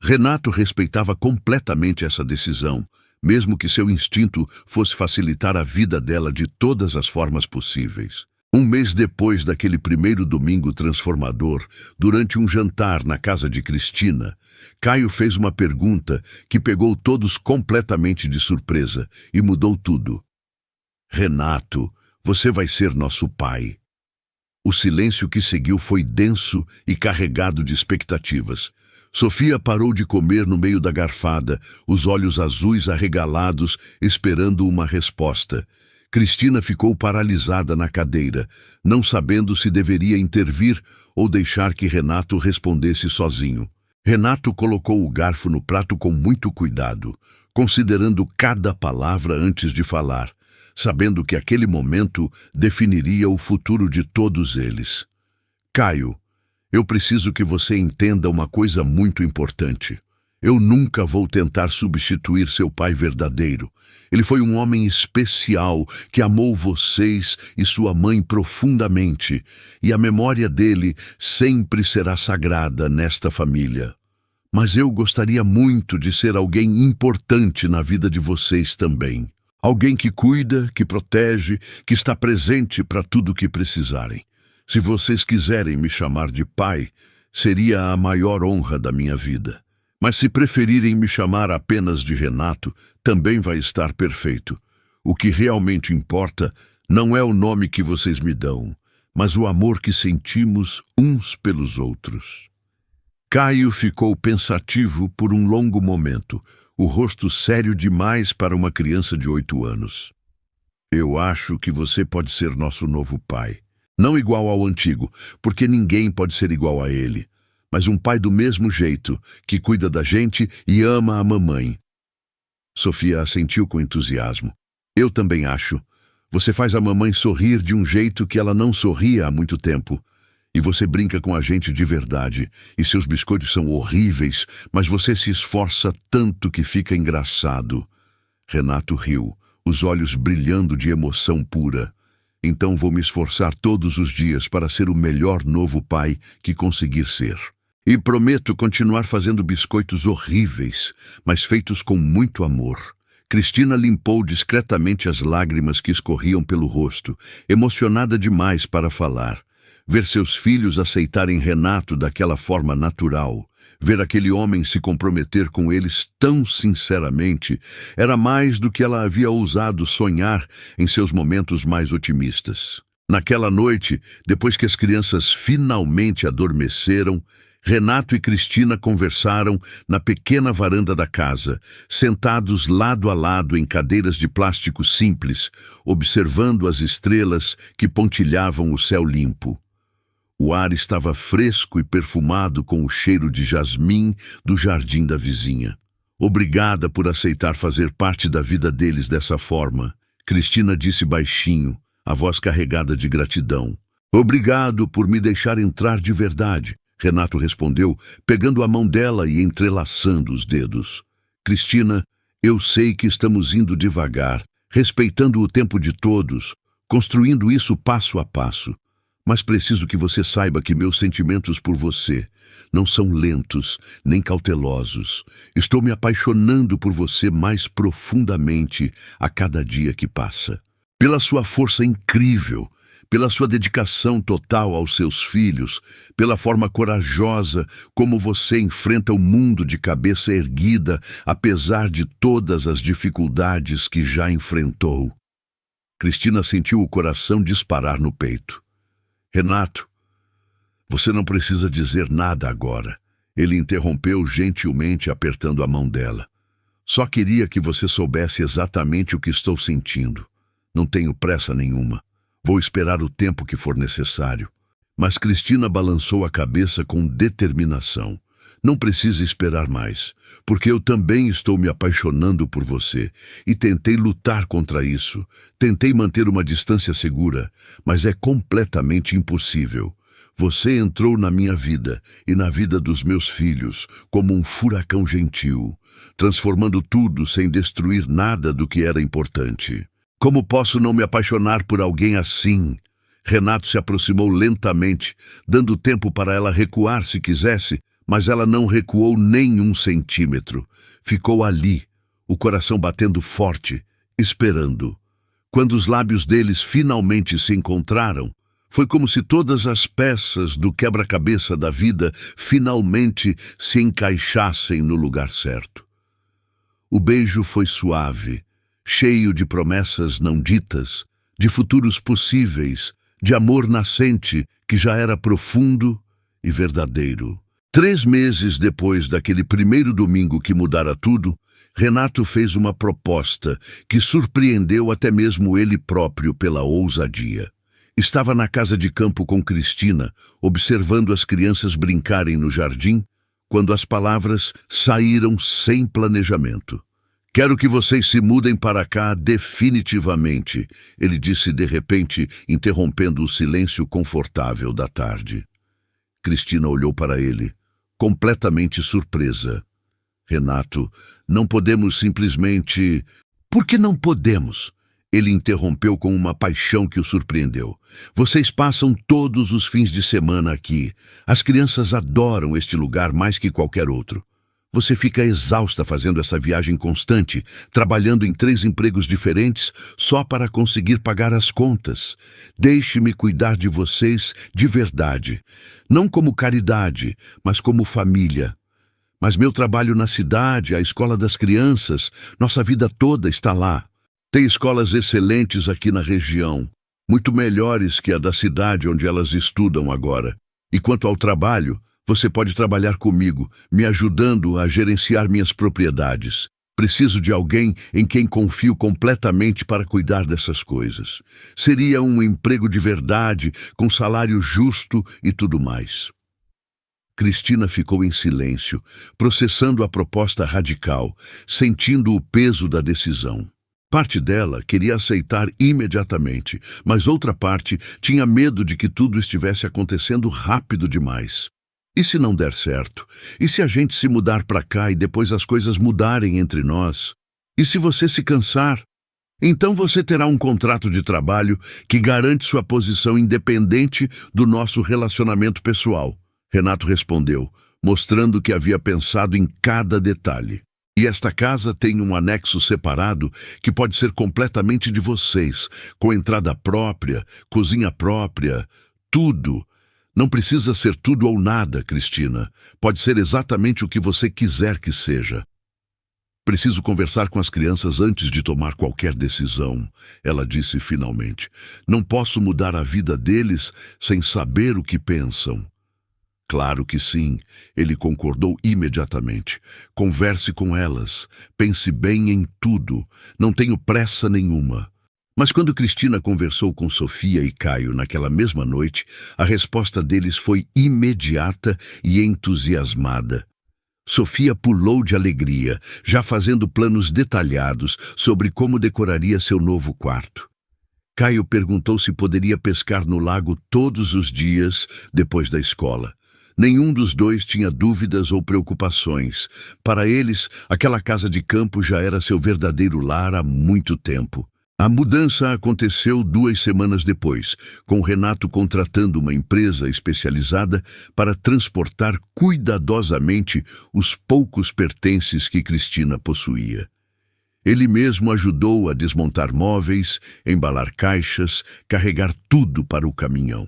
Renato respeitava completamente essa decisão, mesmo que seu instinto fosse facilitar a vida dela de todas as formas possíveis. Um mês depois daquele primeiro domingo transformador, durante um jantar na casa de Cristina, Caio fez uma pergunta que pegou todos completamente de surpresa e mudou tudo. Renato, você vai ser nosso pai. O silêncio que seguiu foi denso e carregado de expectativas. Sofia parou de comer no meio da garfada, os olhos azuis arregalados, esperando uma resposta. Cristina ficou paralisada na cadeira, não sabendo se deveria intervir ou deixar que Renato respondesse sozinho. Renato colocou o garfo no prato com muito cuidado, considerando cada palavra antes de falar, sabendo que aquele momento definiria o futuro de todos eles. Caio, eu preciso que você entenda uma coisa muito importante. Eu nunca vou tentar substituir seu pai verdadeiro. Ele foi um homem especial que amou vocês e sua mãe profundamente, e a memória dele sempre será sagrada nesta família. Mas eu gostaria muito de ser alguém importante na vida de vocês também. Alguém que cuida, que protege, que está presente para tudo o que precisarem. Se vocês quiserem me chamar de pai, seria a maior honra da minha vida. Mas se preferirem me chamar apenas de Renato, também vai estar perfeito. O que realmente importa não é o nome que vocês me dão, mas o amor que sentimos uns pelos outros. Caio ficou pensativo por um longo momento, o rosto sério demais para uma criança de 8 anos. Eu acho que você pode ser nosso novo pai. Não igual ao antigo, porque ninguém pode ser igual a ele. Mas um pai do mesmo jeito, que cuida da gente e ama a mamãe. Sofia assentiu com entusiasmo. Eu também acho. Você faz a mamãe sorrir de um jeito que ela não sorria há muito tempo. E você brinca com a gente de verdade. E seus biscoitos são horríveis, mas você se esforça tanto que fica engraçado. Renato riu, os olhos brilhando de emoção pura. Então vou me esforçar todos os dias para ser o melhor novo pai que conseguir ser. E prometo continuar fazendo biscoitos horríveis, mas feitos com muito amor. Cristina limpou discretamente as lágrimas que escorriam pelo rosto, emocionada demais para falar. Ver seus filhos aceitarem Renato daquela forma natural, ver aquele homem se comprometer com eles tão sinceramente, era mais do que ela havia ousado sonhar em seus momentos mais otimistas. Naquela noite, depois que as crianças finalmente adormeceram, Renato e Cristina conversaram na pequena varanda da casa, sentados lado a lado em cadeiras de plástico simples, observando as estrelas que pontilhavam o céu limpo. O ar estava fresco e perfumado com o cheiro de jasmim do jardim da vizinha. Obrigada por aceitar fazer parte da vida deles dessa forma, Cristina disse baixinho, a voz carregada de gratidão. Obrigado por me deixar entrar de verdade. Renato respondeu, pegando a mão dela e entrelaçando os dedos. Cristina, eu sei que estamos indo devagar, respeitando o tempo de todos, construindo isso passo a passo. Mas preciso que você saiba que meus sentimentos por você não são lentos nem cautelosos. Estou me apaixonando por você mais profundamente a cada dia que passa. Pela sua força incrível, pela sua dedicação total aos seus filhos, pela forma corajosa como você enfrenta o mundo de cabeça erguida, apesar de todas as dificuldades que já enfrentou. Cristina sentiu o coração disparar no peito. Renato, você não precisa dizer nada agora. Ele interrompeu gentilmente, apertando a mão dela. Só queria que você soubesse exatamente o que estou sentindo. Não tenho pressa nenhuma. Vou esperar o tempo que for necessário. Mas Cristina balançou a cabeça com determinação. Não precisa esperar mais, porque eu também estou me apaixonando por você e tentei lutar contra isso. Tentei manter uma distância segura, mas é completamente impossível. Você entrou na minha vida e na vida dos meus filhos como um furacão gentil, transformando tudo sem destruir nada do que era importante. Como posso não me apaixonar por alguém assim? Renato se aproximou lentamente, dando tempo para ela recuar se quisesse, mas ela não recuou nem 1 centímetro. Ficou ali, o coração batendo forte, esperando. Quando os lábios deles finalmente se encontraram, foi como se todas as peças do quebra-cabeça da vida finalmente se encaixassem no lugar certo. O beijo foi suave, cheio de promessas não ditas, de futuros possíveis, de amor nascente que já era profundo e verdadeiro. 3 meses depois daquele primeiro domingo que mudara tudo, Renato fez uma proposta que surpreendeu até mesmo ele próprio pela ousadia. Estava na casa de campo com Cristina, observando as crianças brincarem no jardim, quando as palavras saíram sem planejamento. Quero que vocês se mudem para cá definitivamente, ele disse de repente, interrompendo o silêncio confortável da tarde. Cristina olhou para ele, completamente surpresa. Renato, não podemos simplesmente... Por que não podemos? Ele interrompeu com uma paixão que o surpreendeu. Vocês passam todos os fins de semana aqui. As crianças adoram este lugar mais que qualquer outro. Você fica exausta fazendo essa viagem constante, trabalhando em 3 empregos diferentes só para conseguir pagar as contas. Deixe-me cuidar de vocês de verdade. Não como caridade, mas como família. Mas meu trabalho na cidade, a escola das crianças, nossa vida toda está lá. Tem escolas excelentes aqui na região, muito melhores que a da cidade onde elas estudam agora. E quanto ao trabalho, você pode trabalhar comigo, me ajudando a gerenciar minhas propriedades. Preciso de alguém em quem confio completamente para cuidar dessas coisas. Seria um emprego de verdade, com salário justo e tudo mais. Cristina ficou em silêncio, processando a proposta radical, sentindo o peso da decisão. Parte dela queria aceitar imediatamente, mas outra parte tinha medo de que tudo estivesse acontecendo rápido demais. E se não der certo? E se a gente se mudar para cá e depois as coisas mudarem entre nós? E se você se cansar? Então você terá um contrato de trabalho que garante sua posição independente do nosso relacionamento pessoal. Renato respondeu, mostrando que havia pensado em cada detalhe. E esta casa tem um anexo separado que pode ser completamente de vocês, com entrada própria, cozinha própria, tudo. Não precisa ser tudo ou nada, Cristina. Pode ser exatamente o que você quiser que seja. Preciso conversar com as crianças antes de tomar qualquer decisão, ela disse finalmente. Não posso mudar a vida deles sem saber o que pensam. Claro que sim, ele concordou imediatamente. Converse com elas, pense bem em tudo, não tenho pressa nenhuma. Mas quando Cristina conversou com Sofia e Caio naquela mesma noite, a resposta deles foi imediata e entusiasmada. Sofia pulou de alegria, já fazendo planos detalhados sobre como decoraria seu novo quarto. Caio perguntou se poderia pescar no lago todos os dias depois da escola. Nenhum dos dois tinha dúvidas ou preocupações. Para eles, aquela casa de campo já era seu verdadeiro lar há muito tempo. A mudança aconteceu 2 semanas depois, com Renato contratando uma empresa especializada para transportar cuidadosamente os poucos pertences que Cristina possuía. Ele mesmo ajudou a desmontar móveis, embalar caixas, carregar tudo para o caminhão.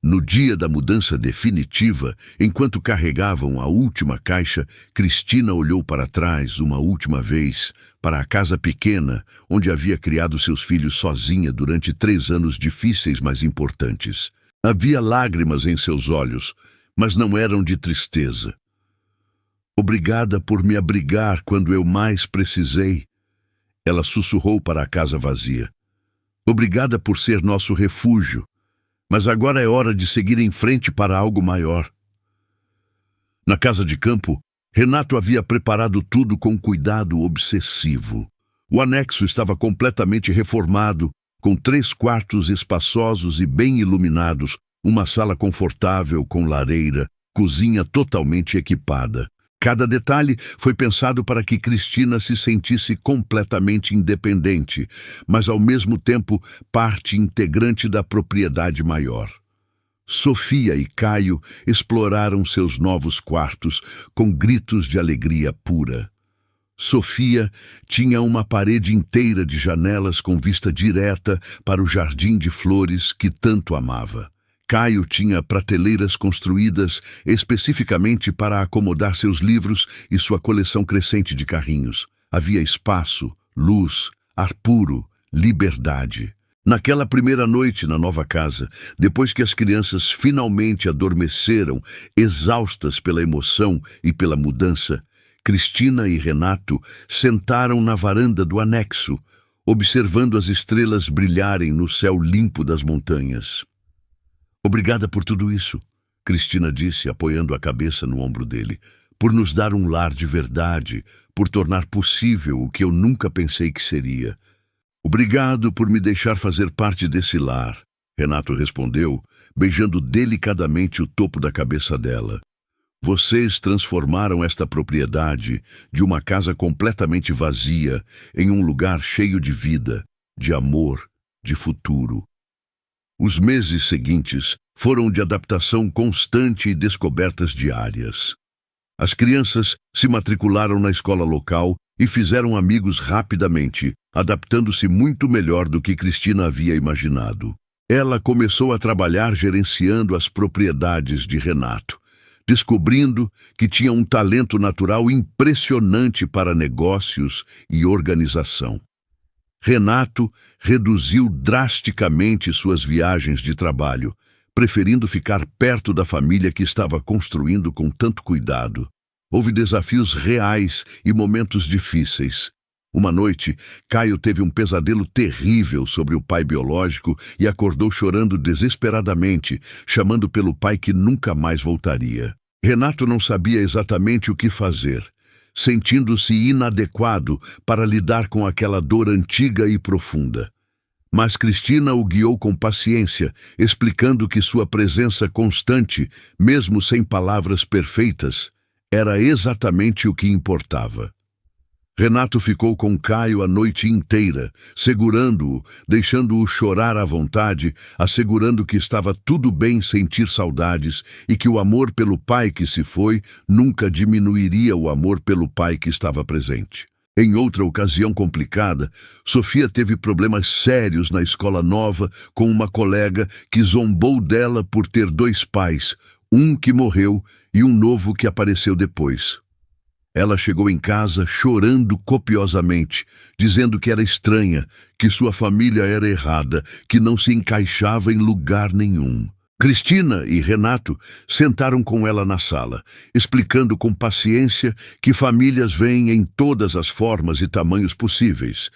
No dia da mudança definitiva, enquanto carregavam a última caixa, Cristina olhou para trás uma última vez, para a casa pequena, onde havia criado seus filhos sozinha durante 3 anos difíceis, mas importantes. Havia lágrimas em seus olhos, mas não eram de tristeza. Obrigada por me abrigar quando eu mais precisei. Ela sussurrou para a casa vazia. Obrigada por ser nosso refúgio. Mas agora é hora de seguir em frente para algo maior. Na casa de campo, Renato havia preparado tudo com cuidado obsessivo. O anexo estava completamente reformado, com 3 quartos espaçosos e bem iluminados, uma sala confortável com lareira, cozinha totalmente equipada. Cada detalhe foi pensado para que Cristina se sentisse completamente independente, mas ao mesmo tempo parte integrante da propriedade maior. Sofia e Caio exploraram seus novos quartos com gritos de alegria pura. Sofia tinha uma parede inteira de janelas com vista direta para o jardim de flores que tanto amava. Caio tinha prateleiras construídas especificamente para acomodar seus livros e sua coleção crescente de carrinhos. Havia espaço, luz, ar puro, liberdade. Naquela primeira noite na nova casa, depois que as crianças finalmente adormeceram, exaustas pela emoção e pela mudança, Cristina e Renato sentaram na varanda do anexo, observando as estrelas brilharem no céu limpo das montanhas. Obrigada por tudo isso, Cristina disse, apoiando a cabeça no ombro dele, por nos dar um lar de verdade, por tornar possível o que eu nunca pensei que seria. Obrigado por me deixar fazer parte desse lar, Renato respondeu, beijando delicadamente o topo da cabeça dela. Vocês transformaram esta propriedade de uma casa completamente vazia em um lugar cheio de vida, de amor, de futuro. Os meses seguintes foram de adaptação constante e descobertas diárias. As crianças se matricularam na escola local e fizeram amigos rapidamente, adaptando-se muito melhor do que Cristina havia imaginado. Ela começou a trabalhar gerenciando as propriedades de Renato, descobrindo que tinha um talento natural impressionante para negócios e organização. Renato reduziu drasticamente suas viagens de trabalho, preferindo ficar perto da família que estava construindo com tanto cuidado. Houve desafios reais e momentos difíceis. Uma noite, Caio teve um pesadelo terrível sobre o pai biológico e acordou chorando desesperadamente, chamando pelo pai que nunca mais voltaria. Renato não sabia exatamente o que fazer, sentindo-se inadequado para lidar com aquela dor antiga e profunda. Mas Cristina o guiou com paciência, explicando que sua presença constante, mesmo sem palavras perfeitas, era exatamente o que importava. Renato ficou com Caio a noite inteira, segurando-o, deixando-o chorar à vontade, assegurando que estava tudo bem sentir saudades e que o amor pelo pai que se foi nunca diminuiria o amor pelo pai que estava presente. Em outra ocasião complicada, Sofia teve problemas sérios na escola nova com uma colega que zombou dela por ter 2 pais, um que morreu e um novo que apareceu depois. Ela chegou em casa chorando copiosamente, dizendo que era estranha, que sua família era errada, que não se encaixava em lugar nenhum. Cristina e Renato sentaram com ela na sala, explicando com paciência que famílias vêm em todas as formas e tamanhos possíveis,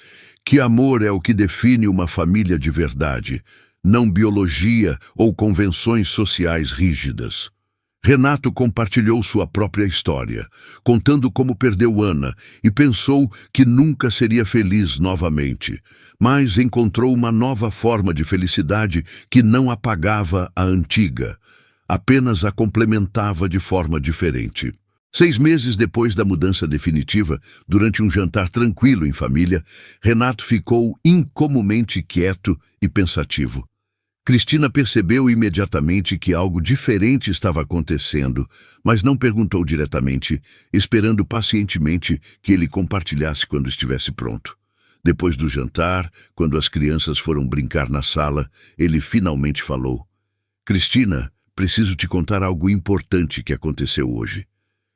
que amor é o que define uma família de verdade, não biologia ou convenções sociais rígidas. Renato compartilhou sua própria história, contando como perdeu Ana e pensou que nunca seria feliz novamente, mas encontrou uma nova forma de felicidade que não apagava a antiga. apenas a complementava de forma diferente. 6 meses depois da mudança definitiva, durante um jantar tranquilo em família, Renato ficou incomumente quieto e pensativo. Cristina percebeu imediatamente que algo diferente estava acontecendo, mas não perguntou diretamente, esperando pacientemente que ele compartilhasse quando estivesse pronto. Depois do jantar, quando as crianças foram brincar na sala, ele finalmente falou: Cristina, preciso te contar algo importante que aconteceu hoje.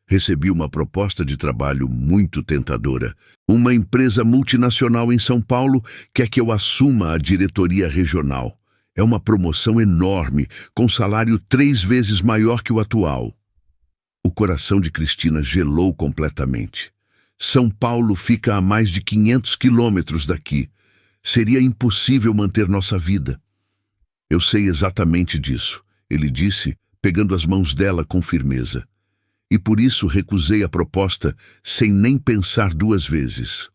Recebi uma proposta de trabalho muito tentadora. Uma empresa multinacional em São Paulo quer que eu assuma a diretoria regional. É uma promoção enorme, com salário 3 vezes maior que o atual. O coração de Cristina gelou completamente. São Paulo fica a mais de 500 quilômetros daqui. Seria impossível manter nossa vida. Eu sei exatamente disso, ele disse, pegando as mãos dela com firmeza. E por isso recusei a proposta sem nem pensar 2 vezes.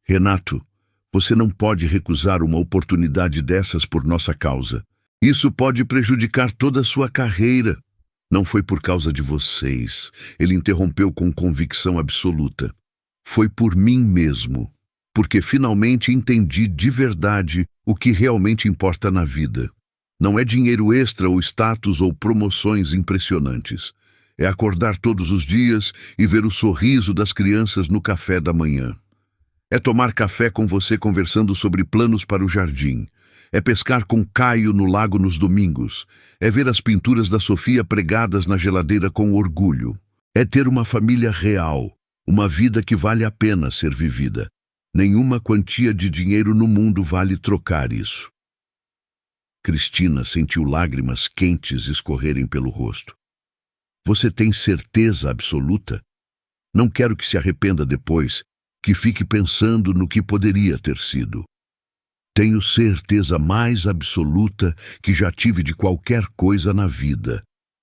Renato, você não pode recusar uma oportunidade dessas por nossa causa. Isso pode prejudicar toda a sua carreira. Não foi por causa de vocês. Ele interrompeu com convicção absoluta. Foi por mim mesmo. Porque finalmente entendi de verdade o que realmente importa na vida. Não é dinheiro extra ou status ou promoções impressionantes. É acordar todos os dias e ver o sorriso das crianças no café da manhã. É tomar café com você conversando sobre planos para o jardim. É pescar com Caio no lago nos domingos. É ver as pinturas da Sofia pregadas na geladeira com orgulho. É ter uma família real, uma vida que vale a pena ser vivida. Nenhuma quantia de dinheiro no mundo vale trocar isso. Cristina sentiu lágrimas quentes escorrerem pelo rosto. Você tem certeza absoluta? Não quero que se arrependa depois, que fique pensando no que poderia ter sido. Tenho certeza mais absoluta que já tive de qualquer coisa na vida,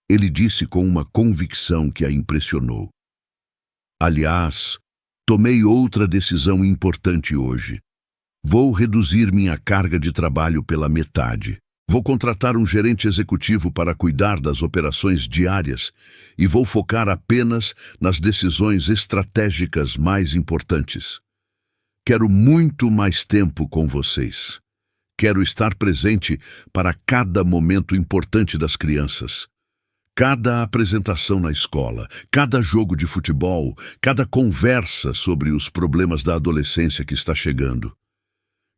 ele disse com uma convicção que a impressionou. Aliás, tomei outra decisão importante hoje. Vou reduzir minha carga de trabalho pela metade. Vou contratar um gerente executivo para cuidar das operações diárias e vou focar apenas nas decisões estratégicas mais importantes. Quero muito mais tempo com vocês. Quero estar presente para cada momento importante das crianças. Cada apresentação na escola, cada jogo de futebol, cada conversa sobre os problemas da adolescência que está chegando.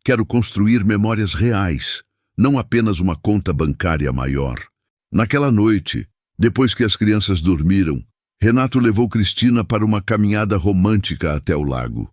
Quero construir memórias reais, não apenas uma conta bancária maior. Naquela noite, depois que as crianças dormiram, Renato levou Cristina para uma caminhada romântica até o lago.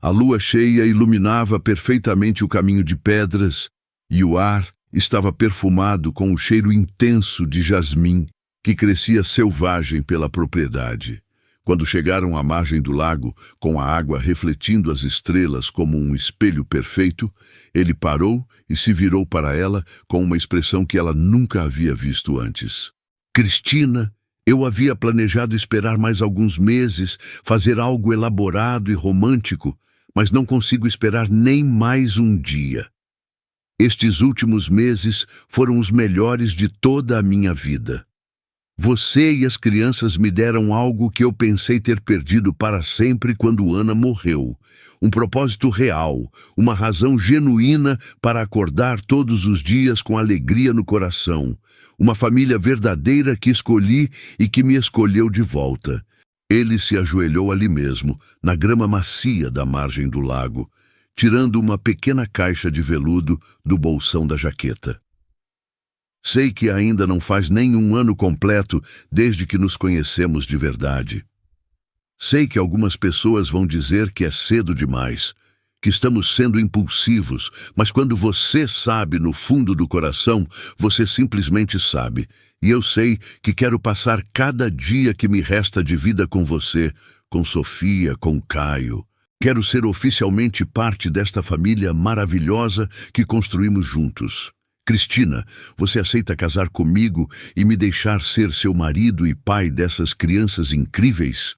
A lua cheia iluminava perfeitamente o caminho de pedras e o ar estava perfumado com o cheiro intenso de jasmim que crescia selvagem pela propriedade. Quando chegaram à margem do lago, com a água refletindo as estrelas como um espelho perfeito, ele parou e se virou para ela com uma expressão que ela nunca havia visto antes. Cristina, eu havia planejado esperar mais alguns meses, fazer algo elaborado e romântico, mas não consigo esperar nem mais um dia. Estes últimos meses foram os melhores de toda a minha vida. Você e as crianças me deram algo que eu pensei ter perdido para sempre quando Ana morreu. Um propósito real, uma razão genuína para acordar todos os dias com alegria no coração. Uma família verdadeira que escolhi e que me escolheu de volta. Ele se ajoelhou ali mesmo, na grama macia da margem do lago, tirando uma pequena caixa de veludo do bolsão da jaqueta. Sei que ainda não faz nem um ano completo desde que nos conhecemos de verdade. Sei que algumas pessoas vão dizer que é cedo demais, que estamos sendo impulsivos, mas quando você sabe no fundo do coração, você simplesmente sabe. E eu sei que quero passar cada dia que me resta de vida com você, com Sofia, com Caio. Quero ser oficialmente parte desta família maravilhosa que construímos juntos. Cristina, você aceita casar comigo e me deixar ser seu marido e pai dessas crianças incríveis?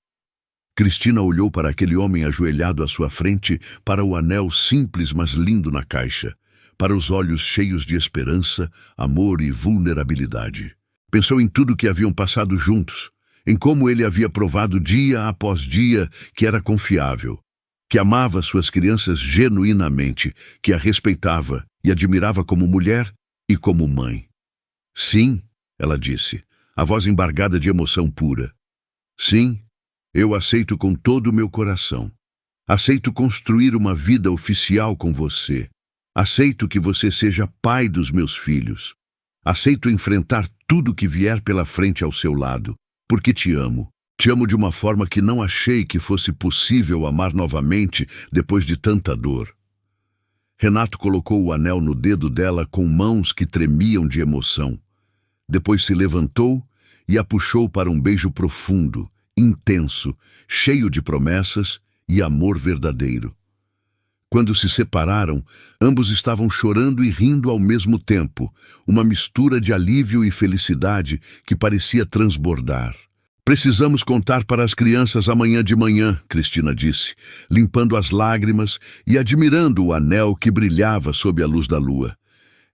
Cristina olhou para aquele homem ajoelhado à sua frente, para o anel simples mas lindo na caixa, para os olhos cheios de esperança, amor e vulnerabilidade. Pensou em tudo que haviam passado juntos, em como ele havia provado dia após dia que era confiável, que amava suas crianças genuinamente, que a respeitava e admirava como mulher e como mãe. Sim, ela disse, a voz embargada de emoção pura. Sim, eu aceito com todo o meu coração. Aceito construir uma vida oficial com você. Aceito que você seja pai dos meus filhos. Aceito enfrentar tudo que vier pela frente ao seu lado, porque te amo. Te amo de uma forma que não achei que fosse possível amar novamente depois de tanta dor. Renato colocou o anel no dedo dela com mãos que tremiam de emoção. Depois se levantou e a puxou para um beijo profundo, intenso, cheio de promessas e amor verdadeiro. Quando se separaram, ambos estavam chorando e rindo ao mesmo tempo, uma mistura de alívio e felicidade que parecia transbordar. Precisamos contar para as crianças amanhã de manhã, Cristina disse, limpando as lágrimas e admirando o anel que brilhava sob a luz da lua.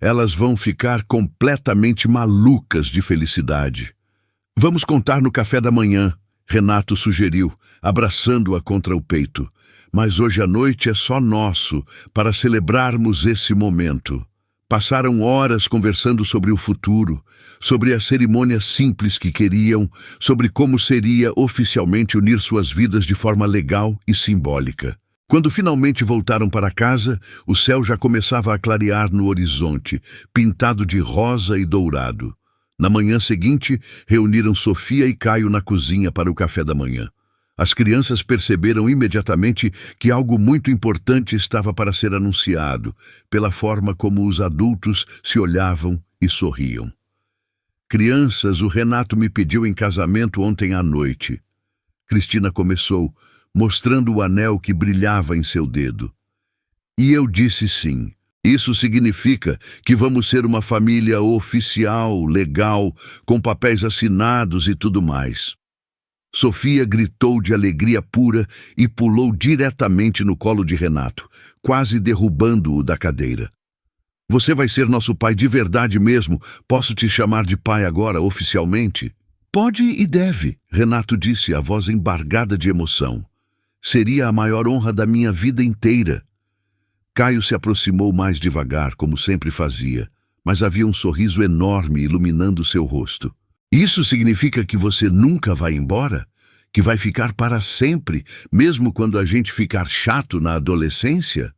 Elas vão ficar completamente malucas de felicidade. Vamos contar no café da manhã, Renato sugeriu, abraçando-a contra o peito. Mas hoje à noite é só nosso, para celebrarmos esse momento. Passaram horas conversando sobre o futuro, sobre a cerimônia simples que queriam, sobre como seria oficialmente unir suas vidas de forma legal e simbólica. Quando finalmente voltaram para casa, o céu já começava a clarear no horizonte, pintado de rosa e dourado. Na manhã seguinte, reuniram Sofia e Caio na cozinha para o café da manhã. As crianças perceberam imediatamente que algo muito importante estava para ser anunciado, pela forma como os adultos se olhavam e sorriam. Crianças, o Renato me pediu em casamento ontem à noite. Cristina começou, mostrando o anel que brilhava em seu dedo. E eu disse sim. Isso significa que vamos ser uma família oficial, legal, com papéis assinados e tudo mais. Sofia gritou de alegria pura e pulou diretamente no colo de Renato, quase derrubando-o da cadeira. Você vai ser nosso pai de verdade mesmo? Posso te chamar de pai agora, oficialmente? Pode e deve, Renato disse, a voz embargada de emoção. Seria a maior honra da minha vida inteira. Caio se aproximou mais devagar, como sempre fazia, mas havia um sorriso enorme iluminando seu rosto. Isso significa que você nunca vai embora? Que vai ficar para sempre, mesmo quando a gente ficar chato na adolescência?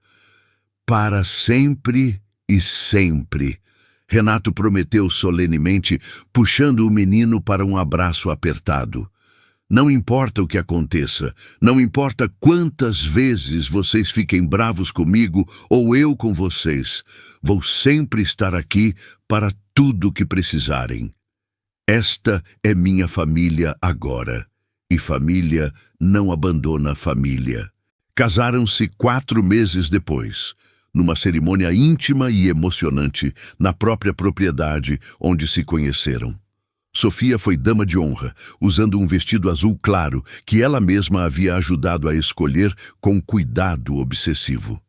Para sempre e sempre, Renato prometeu solenemente, puxando o menino para um abraço apertado. Não importa o que aconteça, não importa quantas vezes vocês fiquem bravos comigo ou eu com vocês, vou sempre estar aqui para tudo o que precisarem. Esta é minha família agora, e família não abandona família. Casaram-se 4 meses depois, numa cerimônia íntima e emocionante, na própria propriedade onde se conheceram. Sofia foi dama de honra, usando um vestido azul claro que ela mesma havia ajudado a escolher com cuidado obsessivo.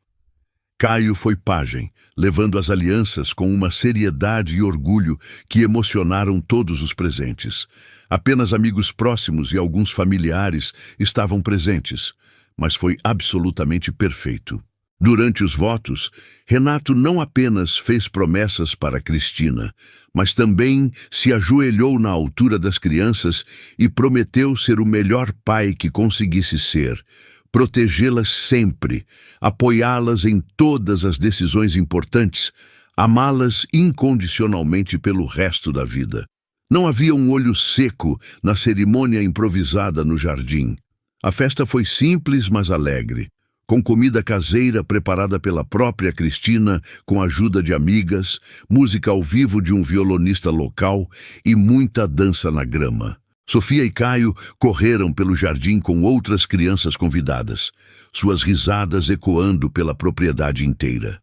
Caio foi pajem, levando as alianças com uma seriedade e orgulho que emocionaram todos os presentes. Apenas amigos próximos e alguns familiares estavam presentes, mas foi absolutamente perfeito. Durante os votos, Renato não apenas fez promessas para Cristina, mas também se ajoelhou na altura das crianças e prometeu ser o melhor pai que conseguisse ser, protegê-las sempre, apoiá-las em todas as decisões importantes, amá-las incondicionalmente pelo resto da vida. Não havia um olho seco na cerimônia improvisada no jardim. A festa foi simples, mas alegre, com comida caseira preparada pela própria Cristina, com a ajuda de amigas, música ao vivo de um violonista local e muita dança na grama. Sofia e Caio correram pelo jardim com outras crianças convidadas, suas risadas ecoando pela propriedade inteira.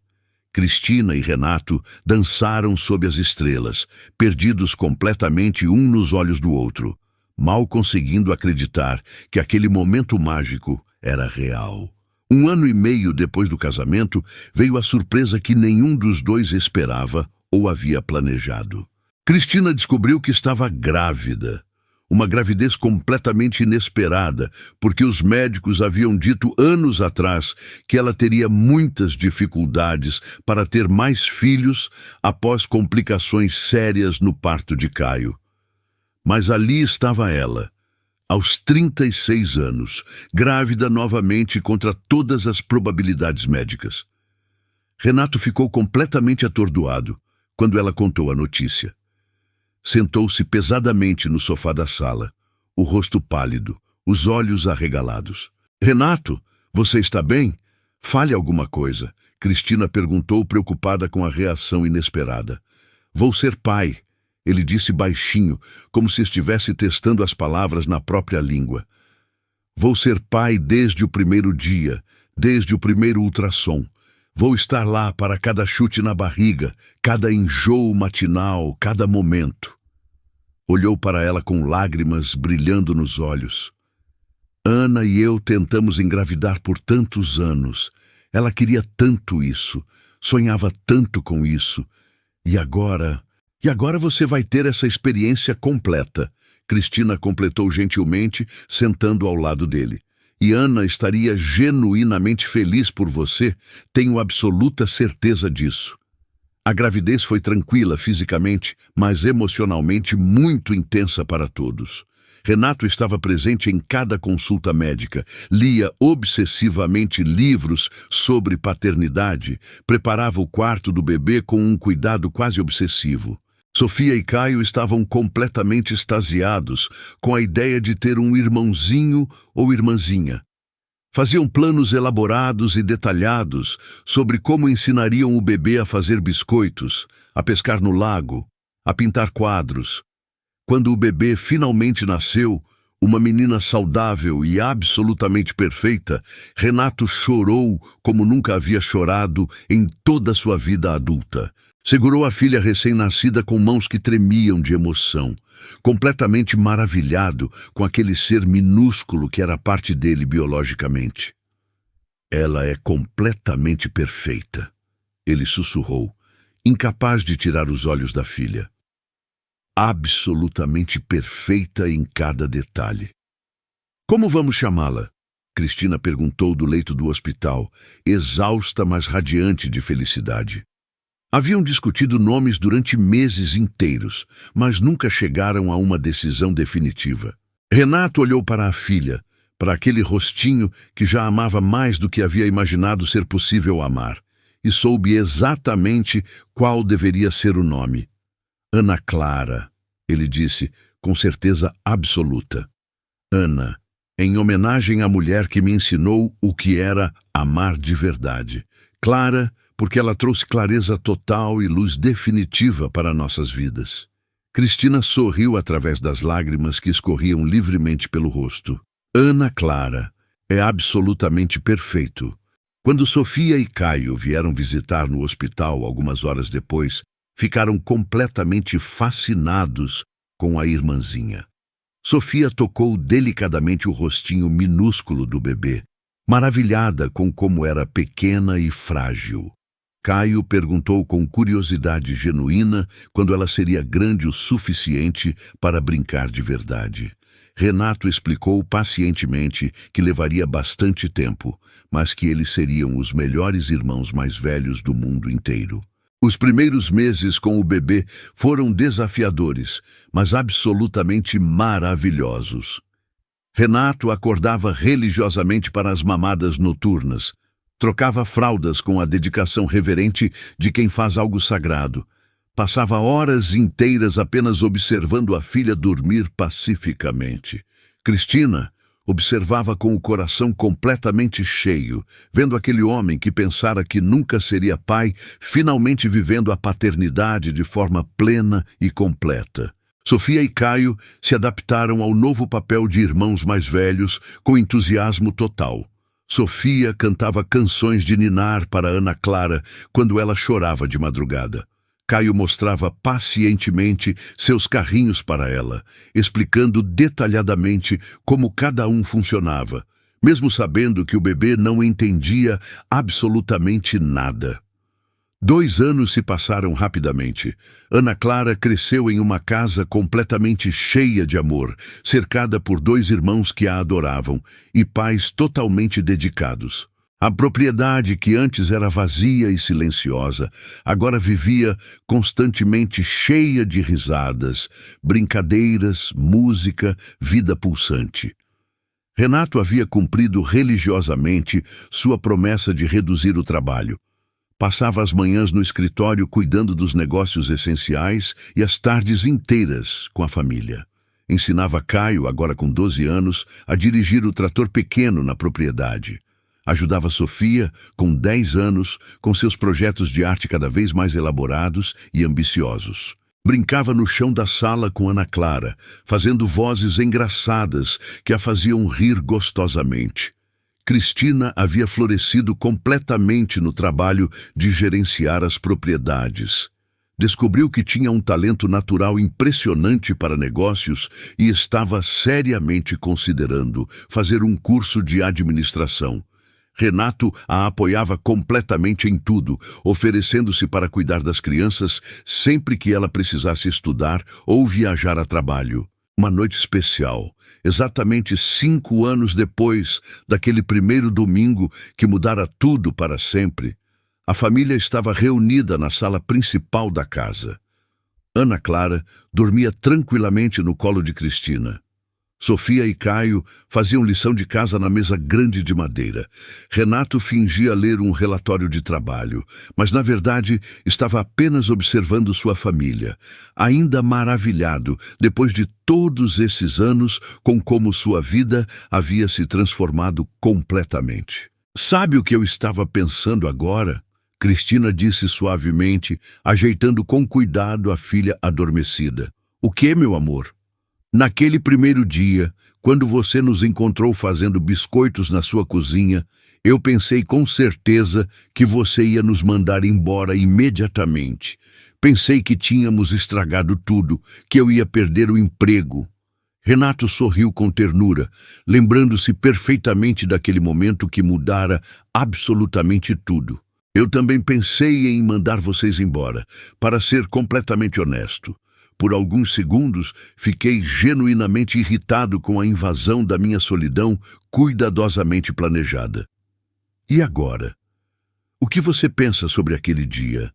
Cristina e Renato dançaram sob as estrelas, perdidos completamente um nos olhos do outro, mal conseguindo acreditar que aquele momento mágico era real. 1 ano e meio depois do casamento, veio a surpresa que nenhum dos dois esperava ou havia planejado. Cristina descobriu que estava grávida. Uma gravidez completamente inesperada, porque os médicos haviam dito anos atrás que ela teria muitas dificuldades para ter mais filhos após complicações sérias no parto de Caio. Mas ali estava ela, aos 36 anos, grávida novamente contra todas as probabilidades médicas. Renato ficou completamente atordoado quando ela contou a notícia. Sentou-se pesadamente no sofá da sala, o rosto pálido, os olhos arregalados. "Renato, você está bem? Fale alguma coisa", Cristina perguntou, preocupada com a reação inesperada. "Vou ser pai", ele disse baixinho, como se estivesse testando as palavras na própria língua. "Vou ser pai desde o primeiro dia, desde o primeiro ultrassom. Vou estar lá para cada chute na barriga, cada enjoo matinal, cada momento." Olhou para ela com lágrimas brilhando nos olhos. "Ana e eu tentamos engravidar por tantos anos. Ela queria tanto isso, sonhava tanto com isso. E agora você vai ter essa experiência completa", Cristina completou gentilmente, sentando ao lado dele. "E Ana estaria genuinamente feliz por você, tenho absoluta certeza disso." A gravidez foi tranquila fisicamente, mas emocionalmente muito intensa para todos. Renato estava presente em cada consulta médica, lia obsessivamente livros sobre paternidade, preparava o quarto do bebê com um cuidado quase obsessivo. Sofia e Caio estavam completamente extasiados com a ideia de ter um irmãozinho ou irmãzinha. Faziam planos elaborados e detalhados sobre como ensinariam o bebê a fazer biscoitos, a pescar no lago, a pintar quadros. Quando o bebê finalmente nasceu, uma menina saudável e absolutamente perfeita, Renato chorou como nunca havia chorado em toda a sua vida adulta. Segurou a filha recém-nascida com mãos que tremiam de emoção, completamente maravilhado com aquele ser minúsculo que era parte dele biologicamente. "Ela é completamente perfeita", ele sussurrou, incapaz de tirar os olhos da filha. "Absolutamente perfeita em cada detalhe." "Como vamos chamá-la?", Cristina perguntou do leito do hospital, exausta, mas radiante de felicidade. Haviam discutido nomes durante meses inteiros, mas nunca chegaram a uma decisão definitiva. Renato olhou para a filha, para aquele rostinho que já amava mais do que havia imaginado ser possível amar, e soube exatamente qual deveria ser o nome. "Ana Clara", ele disse, com certeza absoluta. "Ana, em homenagem à mulher que me ensinou o que era amar de verdade. Clara, porque ela trouxe clareza total e luz definitiva para nossas vidas." Cristina sorriu através das lágrimas que escorriam livremente pelo rosto. "Ana Clara é absolutamente perfeito." Quando Sofia e Caio vieram visitar no hospital algumas horas depois, ficaram completamente fascinados com a irmãzinha. Sofia tocou delicadamente o rostinho minúsculo do bebê, maravilhada com como era pequena e frágil. Caio perguntou com curiosidade genuína quando ela seria grande o suficiente para brincar de verdade. Renato explicou pacientemente que levaria bastante tempo, mas que eles seriam os melhores irmãos mais velhos do mundo inteiro. Os primeiros meses com o bebê foram desafiadores, mas absolutamente maravilhosos. Renato acordava religiosamente para as mamadas noturnas, trocava fraldas com a dedicação reverente de quem faz algo sagrado. Passava horas inteiras apenas observando a filha dormir pacificamente. Cristina observava com o coração completamente cheio, vendo aquele homem que pensara que nunca seria pai, finalmente vivendo a paternidade de forma plena e completa. Sofia e Caio se adaptaram ao novo papel de irmãos mais velhos com entusiasmo total. Sofia cantava canções de ninar para Ana Clara quando ela chorava de madrugada. Caio mostrava pacientemente seus carrinhos para ela, explicando detalhadamente como cada um funcionava, mesmo sabendo que o bebê não entendia absolutamente nada. 2 anos se passaram rapidamente. Ana Clara cresceu em uma casa completamente cheia de amor, cercada por 2 irmãos que a adoravam e pais totalmente dedicados. A propriedade, que antes era vazia e silenciosa, agora vivia constantemente cheia de risadas, brincadeiras, música, vida pulsante. Renato havia cumprido religiosamente sua promessa de reduzir o trabalho. Passava as manhãs no escritório cuidando dos negócios essenciais e as tardes inteiras com a família. Ensinava Caio, agora com 12 anos, a dirigir o trator pequeno na propriedade. Ajudava Sofia, com 10 anos, com seus projetos de arte cada vez mais elaborados e ambiciosos. Brincava no chão da sala com Ana Clara, fazendo vozes engraçadas que a faziam rir gostosamente. Cristina havia florescido completamente no trabalho de gerenciar as propriedades. Descobriu que tinha um talento natural impressionante para negócios e estava seriamente considerando fazer um curso de administração. Renato a apoiava completamente em tudo, oferecendo-se para cuidar das crianças sempre que ela precisasse estudar ou viajar a trabalho. Uma noite especial, exatamente 5 anos depois daquele primeiro domingo que mudara tudo para sempre, a família estava reunida na sala principal da casa. Ana Clara dormia tranquilamente no colo de Cristina. Sofia e Caio faziam lição de casa na mesa grande de madeira. Renato fingia ler um relatório de trabalho, mas na verdade estava apenas observando sua família, ainda maravilhado, depois de todos esses anos, com como sua vida havia se transformado completamente. "Sabe o que eu estava pensando agora?" Cristina disse suavemente, ajeitando com cuidado a filha adormecida. "O que, meu amor?" "Naquele primeiro dia, quando você nos encontrou fazendo biscoitos na sua cozinha, eu pensei com certeza que você ia nos mandar embora imediatamente. Pensei que tínhamos estragado tudo, que eu ia perder o emprego." Renato sorriu com ternura, lembrando-se perfeitamente daquele momento que mudara absolutamente tudo. "Eu também pensei em mandar vocês embora, para ser completamente honesto. Por alguns segundos, fiquei genuinamente irritado com a invasão da minha solidão cuidadosamente planejada. E agora? O que você pensa sobre aquele dia?"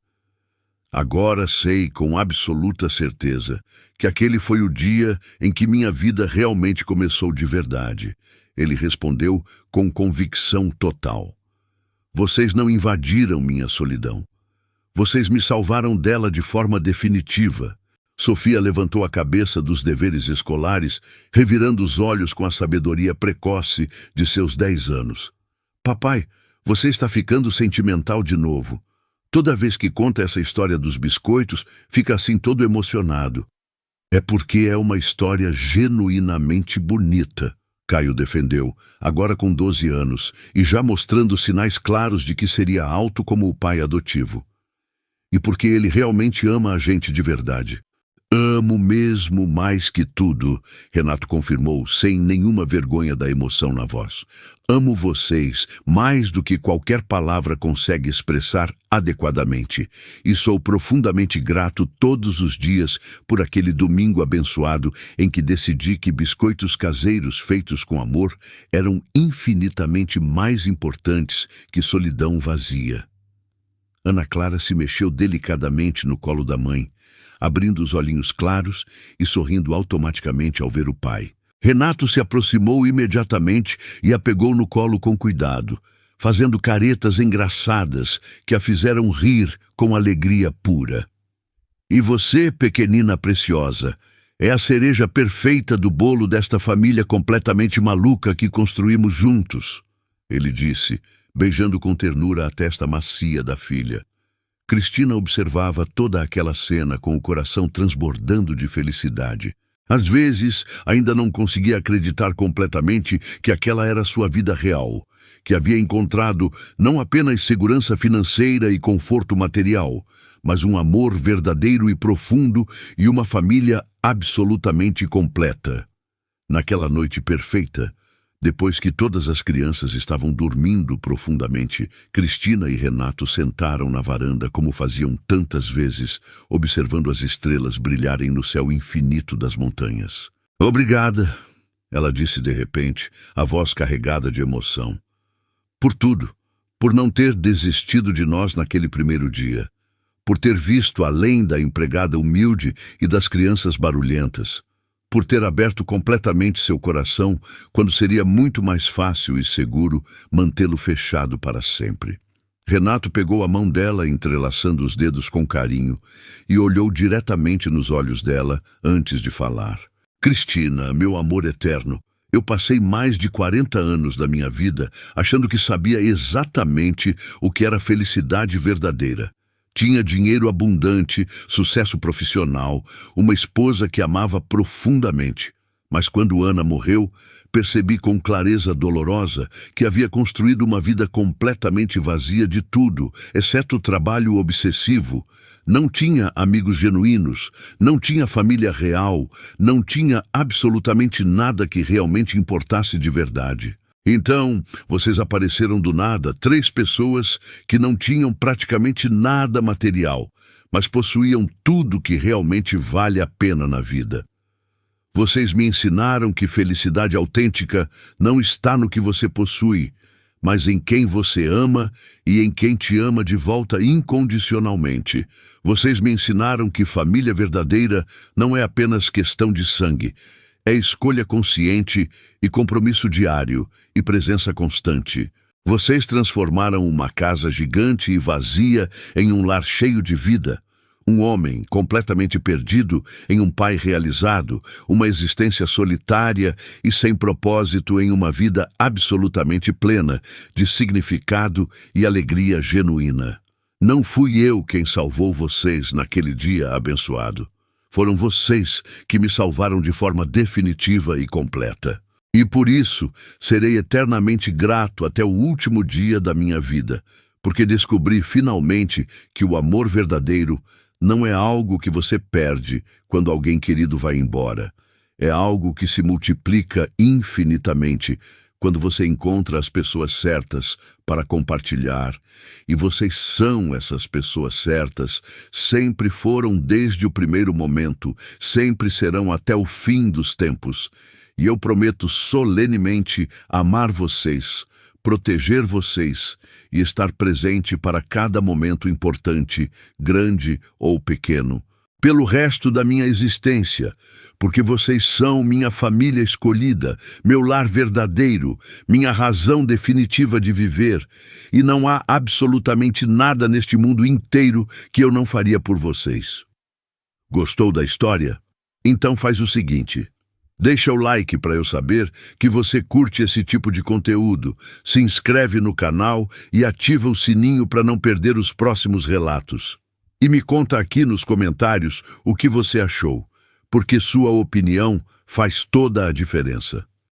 "Agora sei com absoluta certeza que aquele foi o dia em que minha vida realmente começou de verdade", ele respondeu com convicção total. "Vocês não invadiram minha solidão. Vocês me salvaram dela de forma definitiva." Sofia levantou a cabeça dos deveres escolares, revirando os olhos com a sabedoria precoce de seus 10 anos. "Papai, você está ficando sentimental de novo. Toda vez que conta essa história dos biscoitos, fica assim todo emocionado." "É porque é uma história genuinamente bonita", Caio defendeu, agora com 12 anos, e já mostrando sinais claros de que seria alto como o pai adotivo. "E porque ele realmente ama a gente de verdade." "Amo mesmo mais que tudo", Renato confirmou, sem nenhuma vergonha da emoção na voz. "Amo vocês mais do que qualquer palavra consegue expressar adequadamente. E sou profundamente grato todos os dias por aquele domingo abençoado em que decidi que biscoitos caseiros feitos com amor eram infinitamente mais importantes que solidão vazia." Ana Clara se mexeu delicadamente no colo da mãe, abrindo os olhinhos claros e sorrindo automaticamente ao ver o pai. Renato se aproximou imediatamente e a pegou no colo com cuidado, fazendo caretas engraçadas que a fizeram rir com alegria pura. "E você, pequenina preciosa, é a cereja perfeita do bolo desta família completamente maluca que construímos juntos", ele disse, beijando com ternura a testa macia da filha. Cristina observava toda aquela cena com o coração transbordando de felicidade. Às vezes, ainda não conseguia acreditar completamente que aquela era sua vida real, que havia encontrado não apenas segurança financeira e conforto material, mas um amor verdadeiro e profundo e uma família absolutamente completa. Naquela noite perfeita, Depois que todas as crianças estavam dormindo profundamente, Cristina e Renato sentaram na varanda como faziam tantas vezes, observando as estrelas brilharem no céu infinito das montanhas. "Obrigada", ela disse de repente, a voz carregada de emoção. "Por tudo, por não ter desistido de nós naquele primeiro dia, por ter visto além da empregada humilde e das crianças barulhentas, por ter aberto completamente seu coração quando seria muito mais fácil e seguro mantê-lo fechado para sempre." Renato pegou a mão dela, entrelaçando os dedos com carinho, e olhou diretamente nos olhos dela antes de falar. "Cristina, meu amor eterno, eu passei mais de 40 anos da minha vida achando que sabia exatamente o que era felicidade verdadeira. Tinha dinheiro abundante, sucesso profissional, uma esposa que amava profundamente. Mas quando Ana morreu, percebi com clareza dolorosa que havia construído uma vida completamente vazia de tudo, exceto o trabalho obsessivo. Não tinha amigos genuínos, não tinha família real, não tinha absolutamente nada que realmente importasse de verdade. Então, vocês apareceram do nada, 3 pessoas que não tinham praticamente nada material, mas possuíam tudo que realmente vale a pena na vida. Vocês me ensinaram que felicidade autêntica não está no que você possui, mas em quem você ama e em quem te ama de volta incondicionalmente. Vocês me ensinaram que família verdadeira não é apenas questão de sangue, é escolha consciente e compromisso diário e presença constante. Vocês transformaram uma casa gigante e vazia em um lar cheio de vida. Um homem completamente perdido em um pai realizado, uma existência solitária e sem propósito em uma vida absolutamente plena, de significado e alegria genuína. Não fui eu quem salvou vocês naquele dia abençoado. Foram vocês que me salvaram de forma definitiva e completa. E por isso serei eternamente grato até o último dia da minha vida, porque descobri finalmente que o amor verdadeiro não é algo que você perde quando alguém querido vai embora. É algo que se multiplica infinitamente quando você encontra as pessoas certas para compartilhar. E vocês são essas pessoas certas, sempre foram desde o primeiro momento, sempre serão até o fim dos tempos. E eu prometo solenemente amar vocês, proteger vocês e estar presente para cada momento importante, grande ou pequeno, pelo resto da minha existência, porque vocês são minha família escolhida, meu lar verdadeiro, minha razão definitiva de viver, e não há absolutamente nada neste mundo inteiro que eu não faria por vocês. Gostou da história? Então faz o seguinte: deixa o like para eu saber que você curte esse tipo de conteúdo, se inscreve no canal e ativa o sininho para não perder os próximos relatos. E me conta aqui nos comentários o que você achou, porque sua opinião faz toda a diferença.